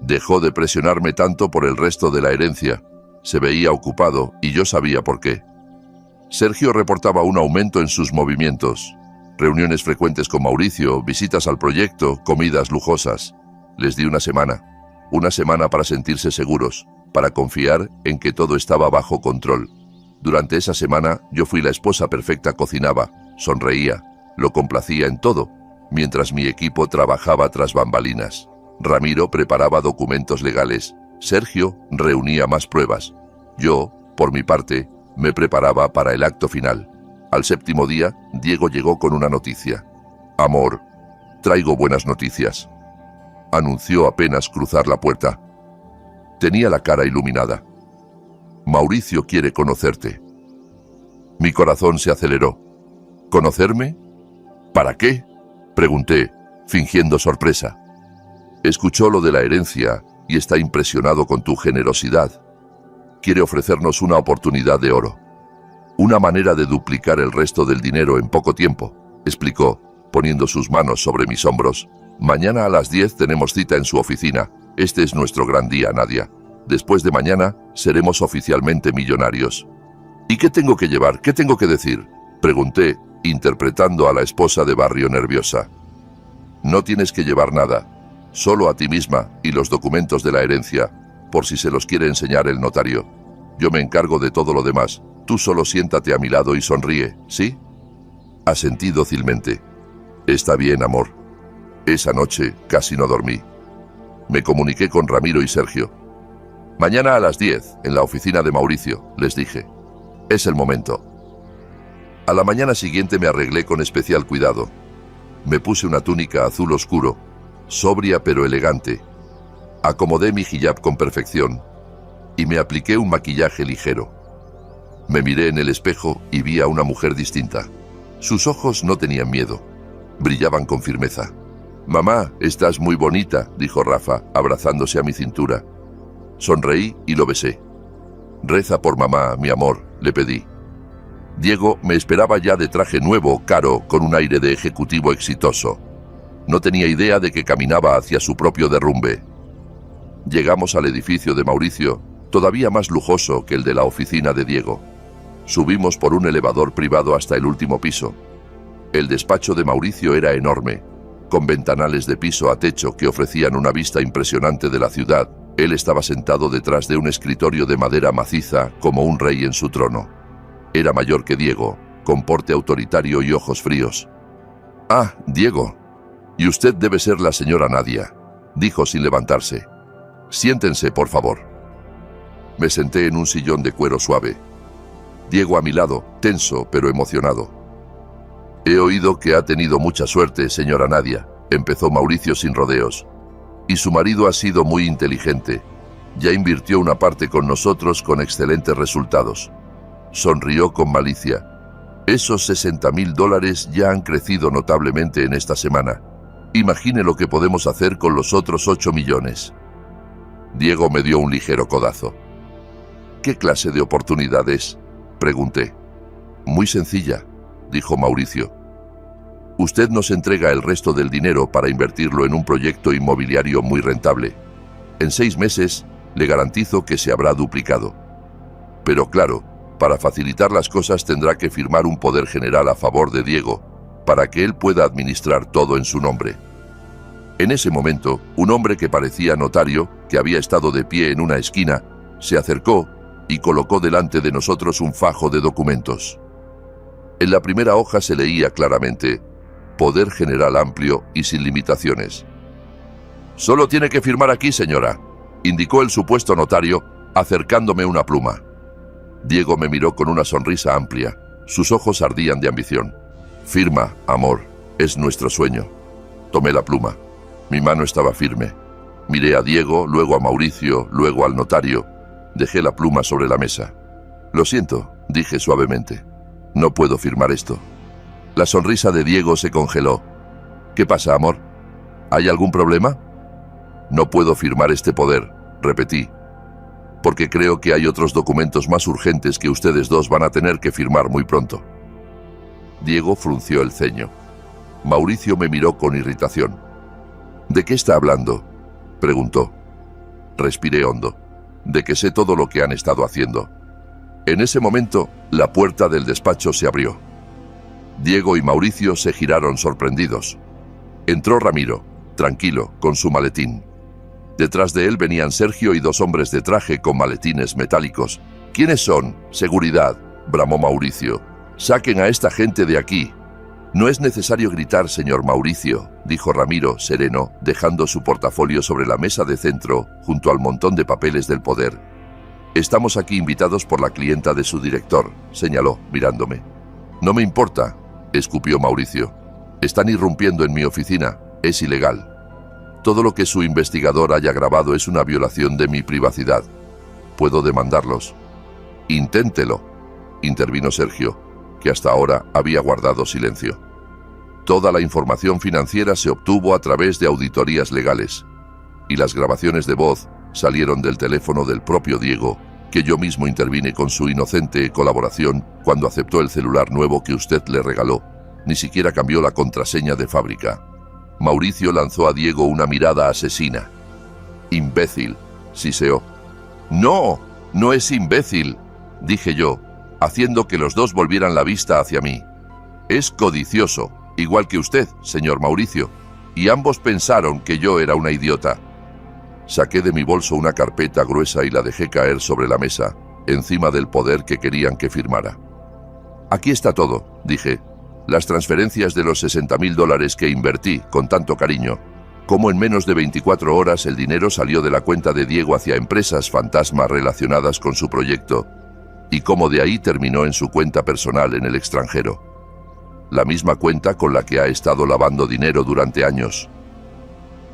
Dejó de presionarme tanto por el resto de la herencia. Se veía ocupado y yo sabía por qué. Sergio reportaba un aumento en sus movimientos. Reuniones frecuentes con Mauricio, visitas al proyecto, comidas lujosas. Les di una semana para sentirse seguros, para confiar en que todo estaba bajo control. Durante esa semana yo fui la esposa perfecta, cocinaba, sonreía, lo complacía en todo, mientras mi equipo trabajaba tras bambalinas. Ramiro preparaba documentos legales, Sergio reunía más pruebas. Yo, por mi parte, me preparaba para el acto final. Al 7º día, Diego llegó con una noticia. «Amor, traigo buenas noticias», anunció apenas cruzar la puerta. Tenía la cara iluminada. «Mauricio quiere conocerte». Mi corazón se aceleró. «¿Conocerme? ¿Para qué?», pregunté, fingiendo sorpresa. «Escuchó lo de la herencia y está impresionado con tu generosidad. Quiere ofrecernos una oportunidad de oro. Una manera de duplicar el resto del dinero en poco tiempo», explicó, poniendo sus manos sobre mis hombros. «Mañana a las 10 tenemos cita en su oficina. Este es nuestro gran día, Nadia. Después de mañana seremos oficialmente millonarios». «¿Y qué tengo que llevar? ¿Qué tengo que decir?», pregunté, interpretando a la esposa de barrio nerviosa. «No tienes que llevar nada, solo a ti misma y los documentos de la herencia, por si se los quiere enseñar el notario. Yo me encargo de todo lo demás. Tú solo siéntate a mi lado y sonríe, ¿sí?». Asentí dócilmente. «Está bien, amor». Esa noche casi no dormí. Me comuniqué con Ramiro y Sergio. «Mañana a las 10, en la oficina de Mauricio», les dije. «Es el momento». A la mañana siguiente me arreglé con especial cuidado. Me puse una túnica azul oscuro, sobria pero elegante. Acomodé mi hijab con perfección y me apliqué un maquillaje ligero. Me miré en el espejo y vi a una mujer distinta. Sus ojos no tenían miedo, brillaban con firmeza. «Mamá, estás muy bonita», dijo Rafa, abrazándose a mi cintura. Sonreí y lo besé. «Reza por mamá, mi amor», le pedí. Diego me esperaba ya de traje nuevo, caro, con un aire de ejecutivo exitoso. No tenía idea de que caminaba hacia su propio derrumbe. Llegamos al edificio de Mauricio, todavía más lujoso que el de la oficina de Diego. Subimos por un elevador privado hasta el último piso. El despacho de Mauricio era enorme, con ventanales de piso a techo que ofrecían una vista impresionante de la ciudad. Él estaba sentado detrás de un escritorio de madera maciza como un rey en su trono. Era mayor que Diego, con porte autoritario y ojos fríos. «Ah, Diego, y usted debe ser la señora Nadia», dijo sin levantarse. «Siéntense, por favor». Me senté en un sillón de cuero suave. Diego a mi lado, tenso pero emocionado. «He oído que ha tenido mucha suerte, señora Nadia», empezó Mauricio sin rodeos. «Y su marido ha sido muy inteligente. Ya invirtió una parte con nosotros con excelentes resultados». Sonrió con malicia. «Esos $60.000 ya han crecido notablemente en esta semana. Imagine lo que podemos hacer con los otros 8 millones». Diego me dio un ligero codazo. «¿Qué clase de oportunidades?», pregunté. «Muy sencilla», dijo Mauricio. Usted nos entrega el resto del dinero para invertirlo en un proyecto inmobiliario muy rentable. En 6 meses, le garantizo que se habrá duplicado. Pero claro, para facilitar las cosas tendrá que firmar un poder general a favor de Diego, para que él pueda administrar todo en su nombre. En ese momento, un hombre que parecía notario, que había estado de pie en una esquina, se acercó y colocó delante de nosotros un fajo de documentos. En la primera hoja se leía claramente: Poder general amplio y sin limitaciones. «Solo tiene que firmar aquí, señora», indicó el supuesto notario, acercándome una pluma. Diego me miró con una sonrisa amplia. Sus ojos ardían de ambición. «Firma, amor, es nuestro sueño». Tomé la pluma. Mi mano estaba firme. Miré a Diego, luego a Mauricio, luego al notario. Dejé la pluma sobre la mesa. «Lo siento», dije suavemente. «No puedo firmar esto». La sonrisa de Diego se congeló. «¿Qué pasa, amor? ¿Hay algún problema?» «No puedo firmar este poder», repetí, «porque creo que hay otros documentos más urgentes que ustedes dos van a tener que firmar muy pronto». Diego frunció el ceño. Mauricio me miró con irritación. «¿De qué está hablando?», preguntó. Respiré hondo. «De que sé todo lo que han estado haciendo». En ese momento, la puerta del despacho se abrió. Diego y Mauricio se giraron sorprendidos. Entró Ramiro, tranquilo, con su maletín. Detrás de él venían Sergio y 2 hombres de traje con maletines metálicos. «¿Quiénes son? Seguridad», bramó Mauricio. «Saquen a esta gente de aquí». «No es necesario gritar, señor Mauricio», dijo Ramiro, sereno, dejando su portafolio sobre la mesa de centro, junto al montón de papeles del poder. «Estamos aquí invitados por la clienta de su director», señaló, mirándome. «No me importa», escupió Mauricio. «Están irrumpiendo en mi oficina. Es ilegal. Todo lo que su investigador haya grabado es una violación de mi privacidad. Puedo demandarlos». «Inténtelo», intervino Sergio, que hasta ahora había guardado silencio. «Toda la información financiera se obtuvo a través de auditorías legales, y las grabaciones de voz salieron del teléfono del propio Diego, que yo mismo intervine con su inocente colaboración cuando aceptó el celular nuevo que usted le regaló. Ni siquiera cambió la contraseña de fábrica». Mauricio lanzó a Diego una mirada asesina. «Imbécil», siseó. «No, no es imbécil», dije yo, haciendo que los dos volvieran la vista hacia mí. «Es codicioso, igual que usted, señor Mauricio, y ambos pensaron que yo era una idiota». Saqué de mi bolso una carpeta gruesa y la dejé caer sobre la mesa, encima del poder que querían que firmara. «Aquí está todo», dije. «Las transferencias de los $60.000 que invertí con tanto cariño. Cómo en menos de 24 horas el dinero salió de la cuenta de Diego hacia empresas fantasma relacionadas con su proyecto, y cómo de ahí terminó en su cuenta personal en el extranjero. La misma cuenta con la que ha estado lavando dinero durante años».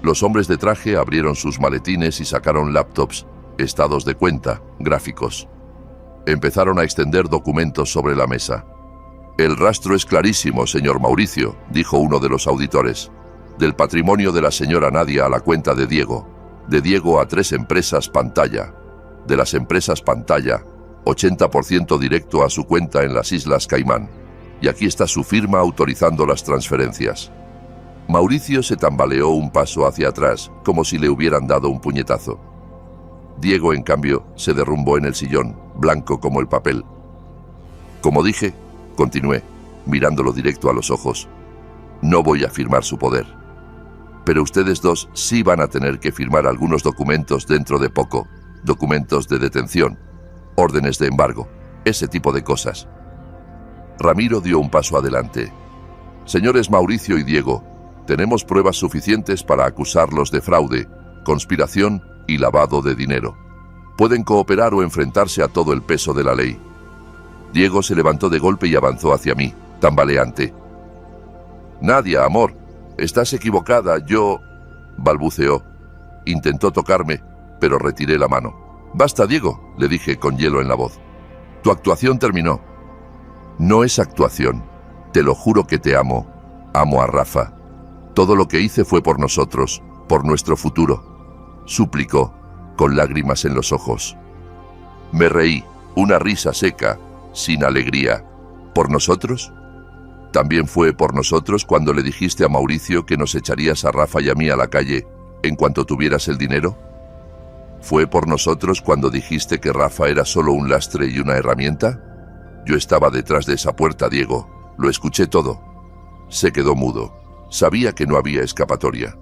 Los hombres de traje abrieron sus maletines y sacaron laptops, estados de cuenta, gráficos. Empezaron a extender documentos sobre la mesa. «El rastro es clarísimo, señor Mauricio», dijo uno de los auditores. «Del patrimonio de la señora Nadia a la cuenta de Diego. De Diego a 3 empresas pantalla. De las empresas pantalla, 80% directo a su cuenta en las Islas Caimán. Y aquí está su firma autorizando las transferencias». Mauricio se tambaleó un paso hacia atrás, como si le hubieran dado un puñetazo. Diego, en cambio, se derrumbó en el sillón, blanco como el papel. «Como dije», continué, mirándolo directo a los ojos, «no voy a firmar su poder. Pero ustedes dos sí van a tener que firmar algunos documentos dentro de poco, documentos de detención, órdenes de embargo, ese tipo de cosas». Ramiro dio un paso adelante. «Señores Mauricio y Diego, tenemos pruebas suficientes para acusarlos de fraude, conspiración y lavado de dinero. Pueden cooperar o enfrentarse a todo el peso de la ley». Diego se levantó de golpe y avanzó hacia mí, tambaleante. «Nadia, amor, estás equivocada, yo...», balbuceó. Intentó tocarme, pero retiré la mano. «Basta, Diego», le dije con hielo en la voz. «Tu actuación terminó». «No es actuación. Te lo juro que te amo. Amo a Rafa. Todo lo que hice fue por nosotros, por nuestro futuro», suplicó, con lágrimas en los ojos. Me reí, una risa seca, sin alegría. «¿Por nosotros?». También fue por nosotros cuando le dijiste a Mauricio que nos echarías a Rafa y a mí a la calle en cuanto tuvieras el dinero. ¿Fue por nosotros cuando dijiste que Rafa era solo un lastre y una herramienta? Yo estaba detrás de esa puerta, Diego. Lo escuché todo. Se quedó mudo. Sabía que no había escapatoria.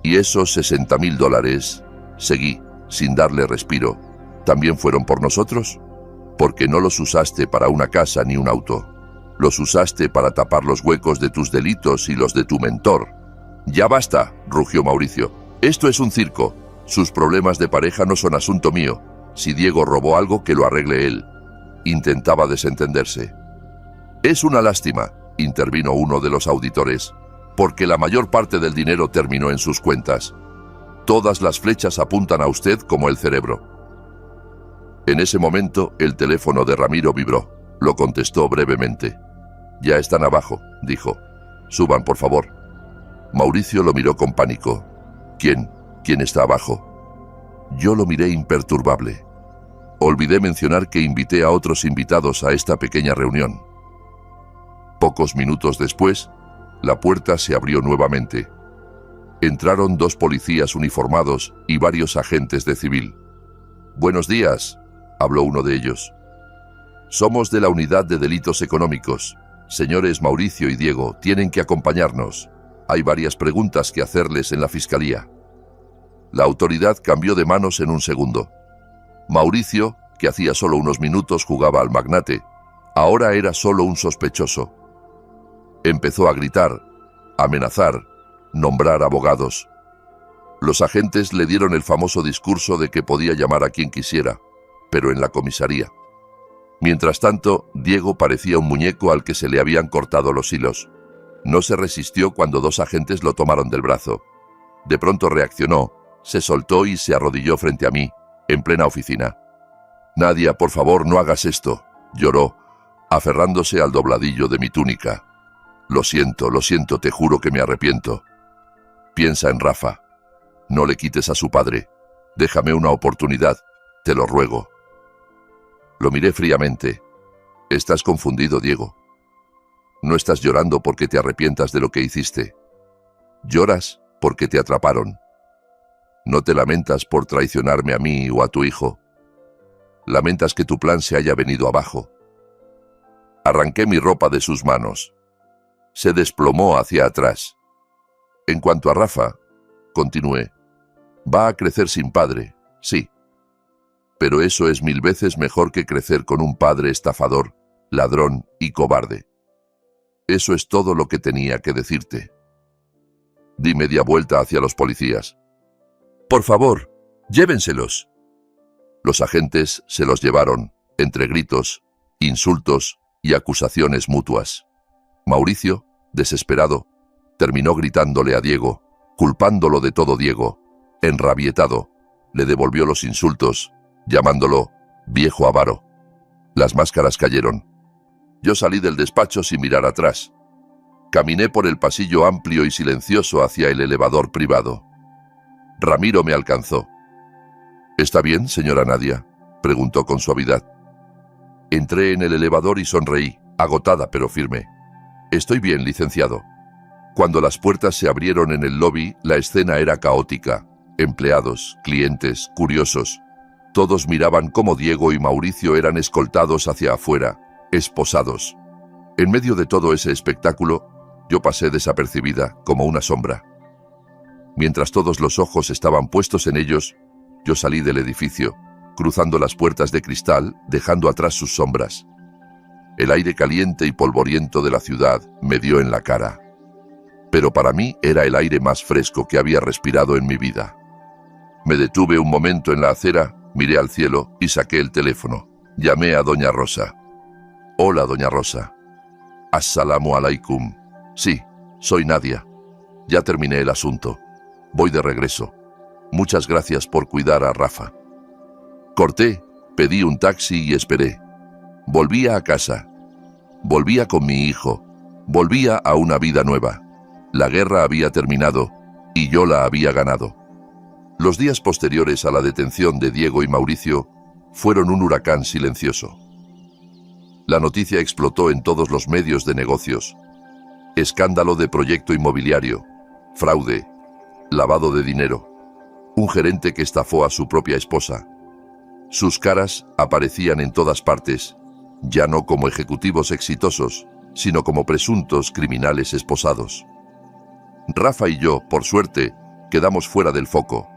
¿Y esos $60.000? Seguí, sin darle respiro. ¿También fueron por nosotros? Porque no los usaste para una casa ni un auto. Los usaste para tapar los huecos de tus delitos y los de tu mentor. «Ya basta», rugió Mauricio. «Esto es un circo. Sus problemas de pareja no son asunto mío. Si Diego robó algo, que lo arregle él». Intentaba desentenderse. «Es una lástima», intervino uno de los auditores, «porque la mayor parte del dinero terminó en sus cuentas. Todas las flechas apuntan a usted como el cerebro». En ese momento, el teléfono de Ramiro vibró. Lo contestó brevemente. «Ya están abajo», dijo. «Suban, por favor». Mauricio lo miró con pánico. «¿Quién? ¿Quién está abajo?» Yo lo miré imperturbable. Olvidé mencionar que invité a otros invitados a esta pequeña reunión. Pocos minutos después, la puerta se abrió nuevamente. Entraron 2 policías uniformados y varios agentes de civil. «Buenos días», habló uno de ellos. «Somos de la Unidad de Delitos Económicos. Señores Mauricio y Diego, tienen que acompañarnos. Hay varias preguntas que hacerles en la fiscalía». La autoridad cambió de manos en un segundo. Mauricio, que hacía solo unos minutos jugaba al magnate, ahora era solo un sospechoso. Empezó a gritar, amenazar, nombrar abogados. Los agentes le dieron el famoso discurso de que podía llamar a quien quisiera, pero en la comisaría. Mientras tanto, Diego parecía un muñeco al que se le habían cortado los hilos. No se resistió cuando 2 agentes lo tomaron del brazo. De pronto reaccionó, se soltó y se arrodilló frente a mí, en plena oficina. «Nadia, por favor, no hagas esto», lloró, aferrándose al dobladillo de mi túnica. Lo siento, te juro que me arrepiento. Piensa en Rafa. No le quites a su padre. Déjame una oportunidad, te lo ruego». Lo miré fríamente. «Estás confundido, Diego. No estás llorando porque te arrepientas de lo que hiciste. Lloras porque te atraparon. No te lamentas por traicionarme a mí o a tu hijo. Lamentas que tu plan se haya venido abajo». Arranqué mi ropa de sus manos. Se desplomó hacia atrás. «En cuanto a Rafa», continué, «va a crecer sin padre, sí. Pero eso es 1000 veces mejor que crecer con un padre estafador, ladrón y cobarde. Eso es todo lo que tenía que decirte». Di media vuelta hacia los policías. «Por favor, llévenselos». Los agentes se los llevaron, entre gritos, insultos y acusaciones mutuas. Mauricio, desesperado, terminó gritándole a Diego, culpándolo de todo. Diego, enrabietado, le devolvió los insultos, llamándolo viejo avaro. Las máscaras cayeron. Yo salí del despacho sin mirar atrás. Caminé por el pasillo amplio y silencioso hacia el elevador privado. Ramiro me alcanzó. «¿Está bien, señora Nadia?», preguntó con suavidad. Entré en el elevador y sonreí, agotada pero firme. «Estoy bien, licenciado». Cuando las puertas se abrieron en el lobby, la escena era caótica. Empleados, clientes, curiosos. Todos miraban cómo Diego y Mauricio eran escoltados hacia afuera, esposados. En medio de todo ese espectáculo, yo pasé desapercibida, como una sombra. Mientras todos los ojos estaban puestos en ellos, yo salí del edificio, cruzando las puertas de cristal, dejando atrás sus sombras. El aire caliente y polvoriento de la ciudad me dio en la cara. Pero para mí era el aire más fresco que había respirado en mi vida. Me detuve un momento en la acera, miré al cielo y saqué el teléfono. Llamé a doña Rosa. «Hola, doña Rosa». «Assalamu alaikum». «Sí, soy Nadia. Ya terminé el asunto. Voy de regreso. Muchas gracias por cuidar a Rafa». Corté, pedí un taxi y esperé. Volvía a casa. Volvía con mi hijo. Volvía a una vida nueva. La guerra había terminado y yo la había ganado. Los días posteriores a la detención de Diego y Mauricio fueron un huracán silencioso. La noticia explotó en todos los medios de negocios. Escándalo de proyecto inmobiliario. Fraude. Lavado de dinero. Un gerente que estafó a su propia esposa. Sus caras aparecían en todas partes, ya no como ejecutivos exitosos, sino como presuntos criminales esposados. Rafa y yo, por suerte, quedamos fuera del foco.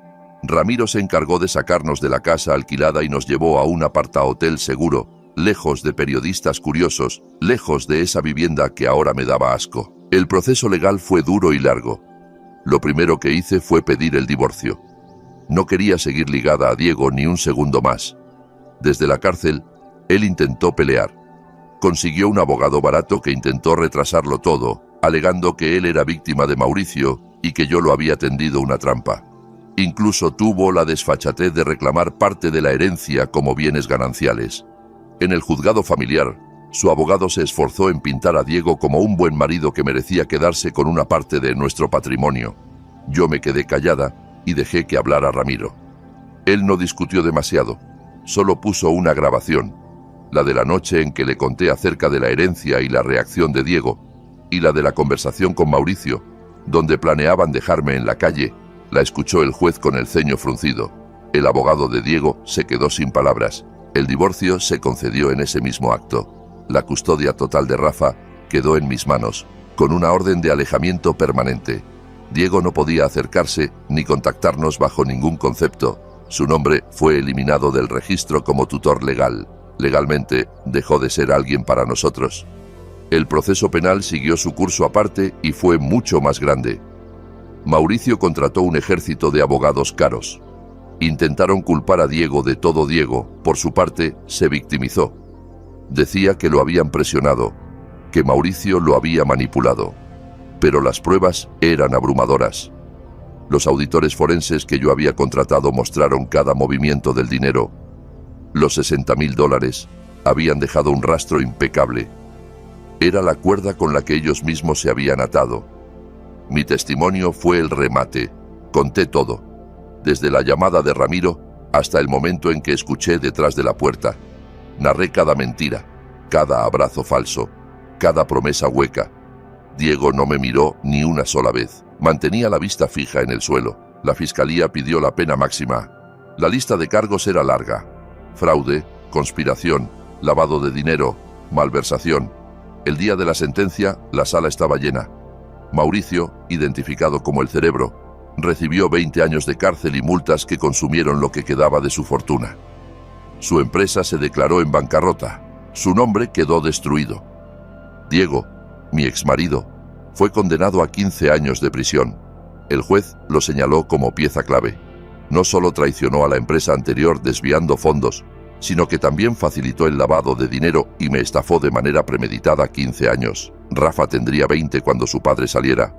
Ramiro se encargó de sacarnos de la casa alquilada y nos llevó a un apartahotel seguro, lejos de periodistas curiosos, lejos de esa vivienda que ahora me daba asco. El proceso legal fue duro y largo. Lo primero que hice fue pedir el divorcio. No quería seguir ligada a Diego ni un segundo más. Desde la cárcel, él intentó pelear. Consiguió un abogado barato que intentó retrasarlo todo, alegando que él era víctima de Mauricio y que yo lo había tendido una trampa. Incluso tuvo la desfachatez de reclamar parte de la herencia como bienes gananciales. En el juzgado familiar, su abogado se esforzó en pintar a Diego como un buen marido que merecía quedarse con una parte de nuestro patrimonio. Yo me quedé callada y dejé que hablara Ramiro. Él no discutió demasiado, solo puso una grabación, la de la noche en que le conté acerca de la herencia y la reacción de Diego, y la de la conversación con Mauricio, donde planeaban dejarme en la calle. La escuchó el juez con el ceño fruncido. El abogado de Diego se quedó sin palabras. El divorcio se concedió en ese mismo acto. La custodia total de Rafa quedó en mis manos, con una orden de alejamiento permanente. Diego no podía acercarse ni contactarnos bajo ningún concepto. Su nombre fue eliminado del registro como tutor legal. Legalmente dejó de ser alguien para nosotros. El proceso penal siguió su curso aparte y fue mucho más grande. Mauricio contrató un ejército de abogados caros. Intentaron culpar a Diego de todo. Diego, por su parte, se victimizó. Decía que lo habían presionado, que Mauricio lo había manipulado. Pero las pruebas eran abrumadoras. Los auditores forenses que yo había contratado mostraron cada movimiento del dinero. Los $60.000 habían dejado un rastro impecable. Era la cuerda con la que ellos mismos se habían atado. Mi testimonio fue el remate. Conté todo, desde la llamada de Ramiro hasta el momento en que escuché detrás de la puerta. Narré cada mentira, cada abrazo falso, cada promesa hueca. Diego no me miró ni una sola vez. Mantenía la vista fija en el suelo. La fiscalía pidió la pena máxima. La lista de cargos era larga. Fraude, conspiración, lavado de dinero, malversación. El día de la sentencia, la sala estaba llena. Mauricio, identificado como el Cerebro, recibió 20 años de cárcel y multas que consumieron lo que quedaba de su fortuna. Su empresa se declaró en bancarrota. Su nombre quedó destruido. Diego, mi exmarido, fue condenado a 15 años de prisión. El juez lo señaló como pieza clave. No solo traicionó a la empresa anterior desviando fondos, sino que también facilitó el lavado de dinero y me estafó de manera premeditada 15 años. Rafa tendría 20 cuando su padre saliera.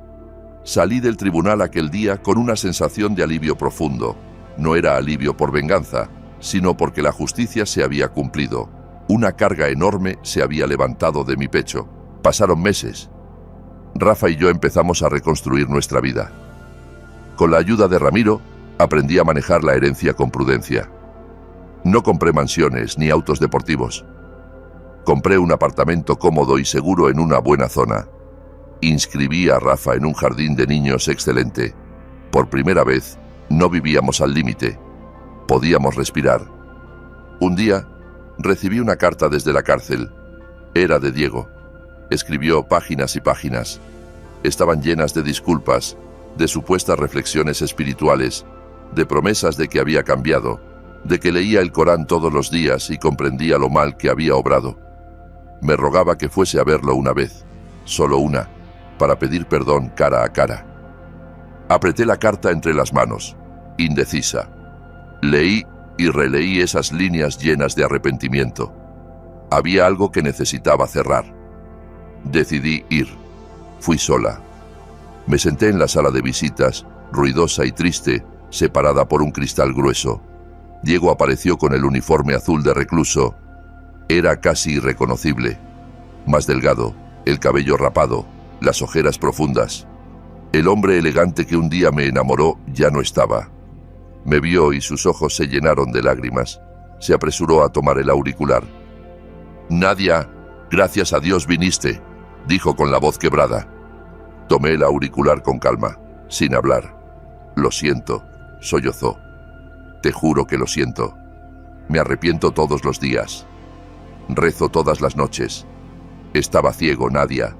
Salí del tribunal aquel día con una sensación de alivio profundo. No era alivio por venganza, sino porque la justicia se había cumplido. Una carga enorme se había levantado de mi pecho. Pasaron meses. Rafa y yo empezamos a reconstruir nuestra vida. Con la ayuda de Ramiro, aprendí a manejar la herencia con prudencia. No compré mansiones ni autos deportivos. Compré un apartamento cómodo y seguro en una buena zona. Inscribí a Rafa en un jardín de niños excelente. Por primera vez, no vivíamos al límite. Podíamos respirar. Un día, recibí una carta desde la cárcel. Era de Diego. Escribió páginas y páginas. Estaban llenas de disculpas, de supuestas reflexiones espirituales, de promesas de que había cambiado, de que leía el Corán todos los días y comprendía lo mal que había obrado. Me rogaba que fuese a verlo una vez, solo una, para pedir perdón cara a cara. Apreté la carta entre las manos, indecisa. Leí y releí esas líneas llenas de arrepentimiento. Había algo que necesitaba cerrar. Decidí ir. Fui sola. Me senté en la sala de visitas, ruidosa y triste, separada por un cristal grueso. Diego apareció con el uniforme azul de recluso. Era casi irreconocible. Más delgado, el cabello rapado, las ojeras profundas. El hombre elegante que un día me enamoró ya no estaba. Me vio y sus ojos se llenaron de lágrimas. Se apresuró a tomar el auricular. «Nadia, gracias a Dios viniste», dijo con la voz quebrada. Tomé el auricular con calma, sin hablar. Lo siento, sollozó. Te juro que lo siento. Me arrepiento todos los días. Rezo todas las noches. Estaba ciego, Nadia.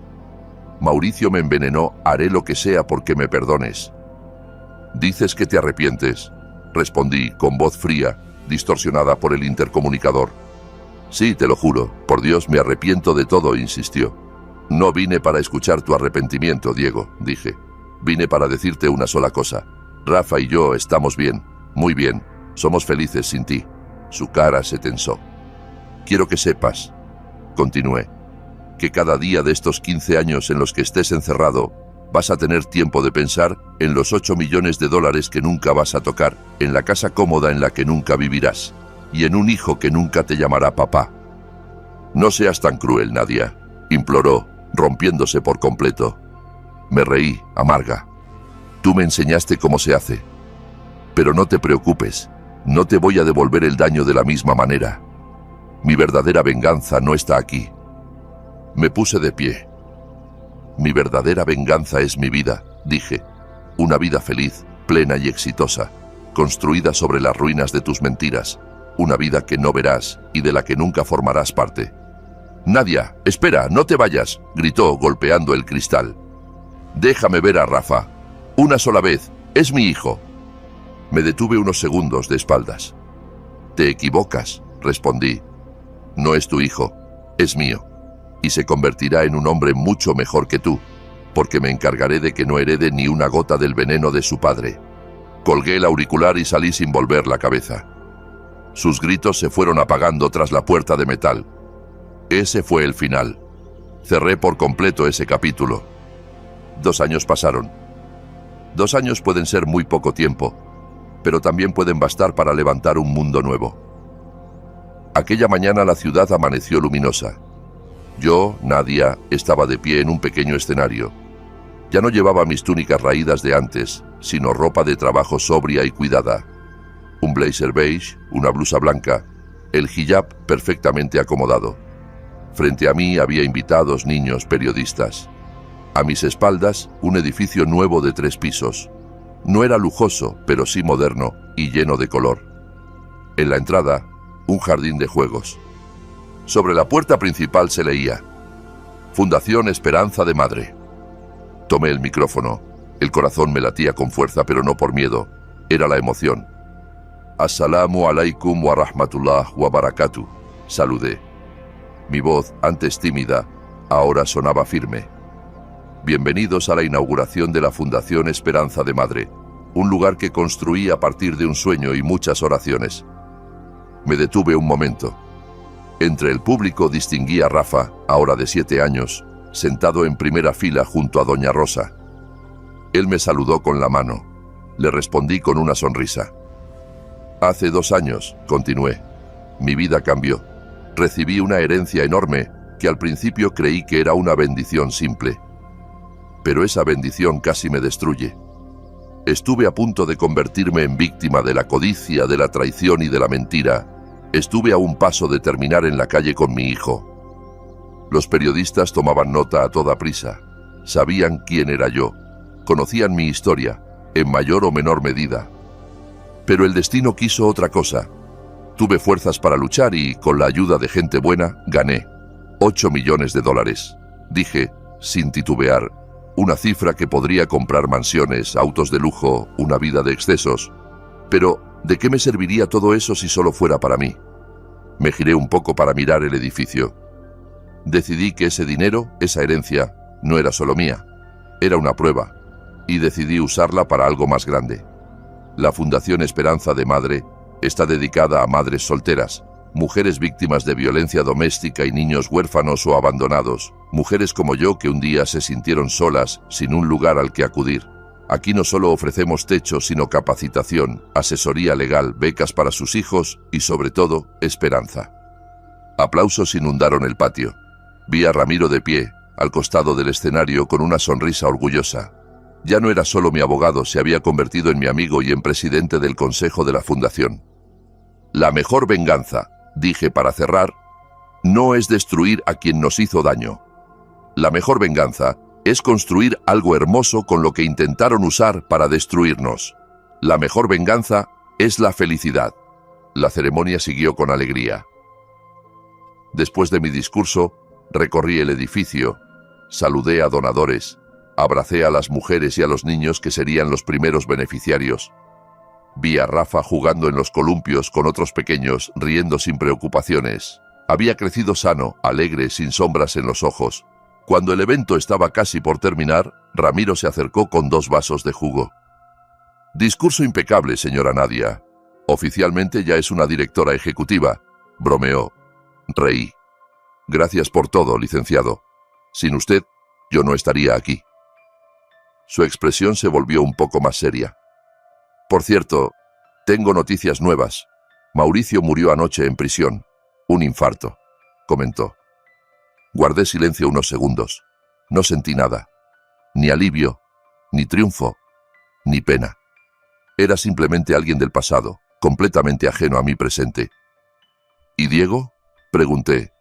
Mauricio me envenenó, haré lo que sea porque me perdones. Dices que te arrepientes, respondí con voz fría, distorsionada por el intercomunicador. Sí, te lo juro, por Dios me arrepiento de todo, insistió. No vine para escuchar tu arrepentimiento, Diego, dije. Vine para decirte una sola cosa. Rafa y yo estamos bien, muy bien, somos felices sin ti. Su cara se tensó. Quiero que sepas, continué, que cada día de estos 15 años en los que estés encerrado, vas a tener tiempo de pensar en los 8 millones de dólares que nunca vas a tocar, en la casa cómoda en la que nunca vivirás, y en un hijo que nunca te llamará papá. No seas tan cruel, Nadia, imploró, rompiéndose por completo. Me reí, amarga. Tú me enseñaste cómo se hace. Pero no te preocupes, no te voy a devolver el daño de la misma manera. Mi verdadera venganza no está aquí. Me puse de pie. Mi verdadera venganza es mi vida, dije. Una vida feliz, plena y exitosa, construida sobre las ruinas de tus mentiras. Una vida que no verás y de la que nunca formarás parte. Nadia, espera, no te vayas, gritó golpeando el cristal. Déjame ver a Rafa. Una sola vez, es mi hijo. Me detuve unos segundos de espaldas. Te equivocas, respondí. No es tu hijo, es mío. Y se convertirá en un hombre mucho mejor que tú, porque me encargaré de que no herede ni una gota del veneno de su padre. Colgué el auricular y salí sin volver la cabeza. Sus gritos se fueron apagando tras la puerta de metal. Ese fue el final. Cerré por completo ese capítulo. 2 años pasaron. 2 años pueden ser muy poco tiempo, pero también pueden bastar para levantar un mundo nuevo. Aquella mañana la ciudad amaneció luminosa. Yo, Nadia, estaba de pie en un pequeño escenario. Ya no llevaba mis túnicas raídas de antes, sino ropa de trabajo sobria y cuidada. Un blazer beige, una blusa blanca, el hijab perfectamente acomodado. Frente a mí había invitados, niños, periodistas. A mis espaldas, un edificio nuevo de 3 pisos. No era lujoso, pero sí moderno y lleno de color. En la entrada, un jardín de juegos. Sobre la puerta principal se leía: Fundación Esperanza de Madre. Tomé el micrófono. El corazón me latía con fuerza, pero no por miedo. Era la emoción. Assalamu alaikum wa rahmatullah wa barakatuh. Saludé. Mi voz, antes tímida, ahora sonaba firme. Bienvenidos a la inauguración de la Fundación Esperanza de Madre, un lugar que construí a partir de un sueño y muchas oraciones. Me detuve un momento. Entre el público distinguí a Rafa, ahora de 7 años, sentado en primera fila junto a Doña Rosa. Él me saludó con la mano. Le respondí con una sonrisa. Hace 2 años, continué, mi vida cambió. Recibí una herencia enorme que al principio creí que era una bendición simple. Pero esa bendición casi me destruye. Estuve a punto de convertirme en víctima de la codicia, de la traición y de la mentira. Estuve a un paso de terminar en la calle con mi hijo. Los periodistas tomaban nota a toda prisa. Sabían quién era yo. Conocían mi historia, en mayor o menor medida. Pero el destino quiso otra cosa. Tuve fuerzas para luchar y, con la ayuda de gente buena, gané 8 millones de dólares. Dije, sin titubear, una cifra que podría comprar mansiones, autos de lujo, una vida de excesos. Pero, ¿de qué me serviría todo eso si solo fuera para mí? Me giré un poco para mirar el edificio. Decidí que ese dinero, esa herencia, no era solo mía. Era una prueba, y decidí usarla para algo más grande. La Fundación Esperanza de Madre está dedicada a madres solteras, mujeres víctimas de violencia doméstica y niños huérfanos o abandonados, mujeres como yo que un día se sintieron solas, sin un lugar al que acudir. Aquí no solo ofrecemos techo, sino capacitación, asesoría legal, becas para sus hijos y, sobre todo, esperanza. Aplausos inundaron el patio. Vi a Ramiro de pie, al costado del escenario, con una sonrisa orgullosa. Ya no era solo mi abogado, se había convertido en mi amigo y en presidente del consejo de la fundación. La mejor venganza, dije para cerrar, no es destruir a quien nos hizo daño. La mejor venganza Es construir algo hermoso con lo que intentaron usar para destruirnos. La mejor venganza es la felicidad. La ceremonia siguió con alegría. Después de mi discurso, recorrí el edificio, saludé a donadores, abracé a las mujeres y a los niños que serían los primeros beneficiarios. Vi a Rafa jugando en los columpios con otros pequeños, riendo sin preocupaciones. Había crecido sano, alegre, sin sombras en los ojos. Cuando el evento estaba casi por terminar, Ramiro se acercó con 2 vasos de jugo. Discurso impecable, señora Nadia. Oficialmente ya es una directora ejecutiva, bromeó. Reí. Gracias por todo, licenciado. Sin usted, yo no estaría aquí. Su expresión se volvió un poco más seria. Por cierto, tengo noticias nuevas. Mauricio murió anoche en prisión. Un infarto, comentó. Guardé silencio unos segundos. No sentí nada. Ni alivio, ni triunfo, ni pena. Era simplemente alguien del pasado, completamente ajeno a mi presente. ¿Y Diego? Pregunté.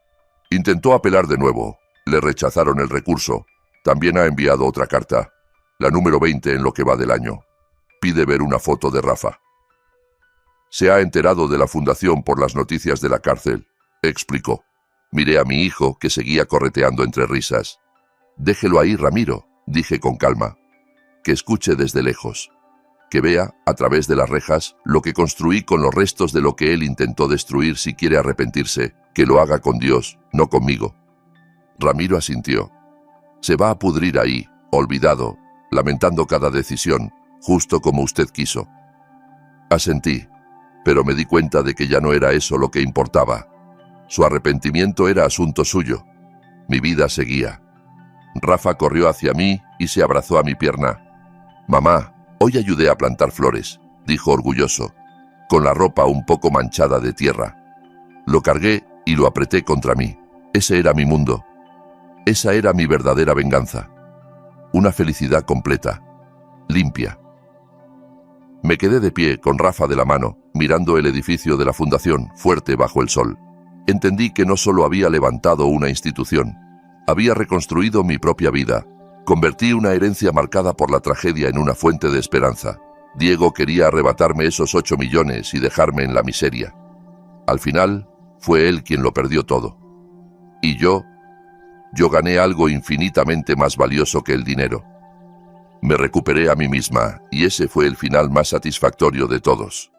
Intentó apelar de nuevo. Le rechazaron el recurso. También ha enviado otra carta, la número 20 en lo que va del año. Pide ver una foto de Rafa. Se ha enterado de la fundación por las noticias de la cárcel, explicó. Miré a mi hijo, que seguía correteando entre risas. Déjelo ahí, Ramiro, dije con calma. Que escuche desde lejos. Que vea, a través de las rejas, lo que construí con los restos de lo que él intentó destruir. Si quiere arrepentirse, que lo haga con Dios, no conmigo. Ramiro asintió. Se va a pudrir ahí, olvidado, lamentando cada decisión, justo como usted quiso. Asentí, pero me di cuenta de que ya no era eso lo que importaba. Su arrepentimiento era asunto suyo. Mi vida seguía. Rafa corrió hacia mí y se abrazó a mi pierna. Mamá, hoy ayudé a plantar flores, dijo orgulloso, con la ropa un poco manchada de tierra. Lo cargué y lo apreté contra mí. Ese era mi mundo. Esa era mi verdadera venganza. Una felicidad completa, limpia. Me quedé de pie con Rafa de la mano, mirando el edificio de la fundación, fuerte bajo el sol. Entendí que no solo había levantado una institución, había reconstruido mi propia vida. Convertí una herencia marcada por la tragedia en una fuente de esperanza. Diego quería arrebatarme esos 8 millones y dejarme en la miseria. Al final, fue él quien lo perdió todo. Y yo gané algo infinitamente más valioso que el dinero. Me recuperé a mí misma, y ese fue el final más satisfactorio de todos.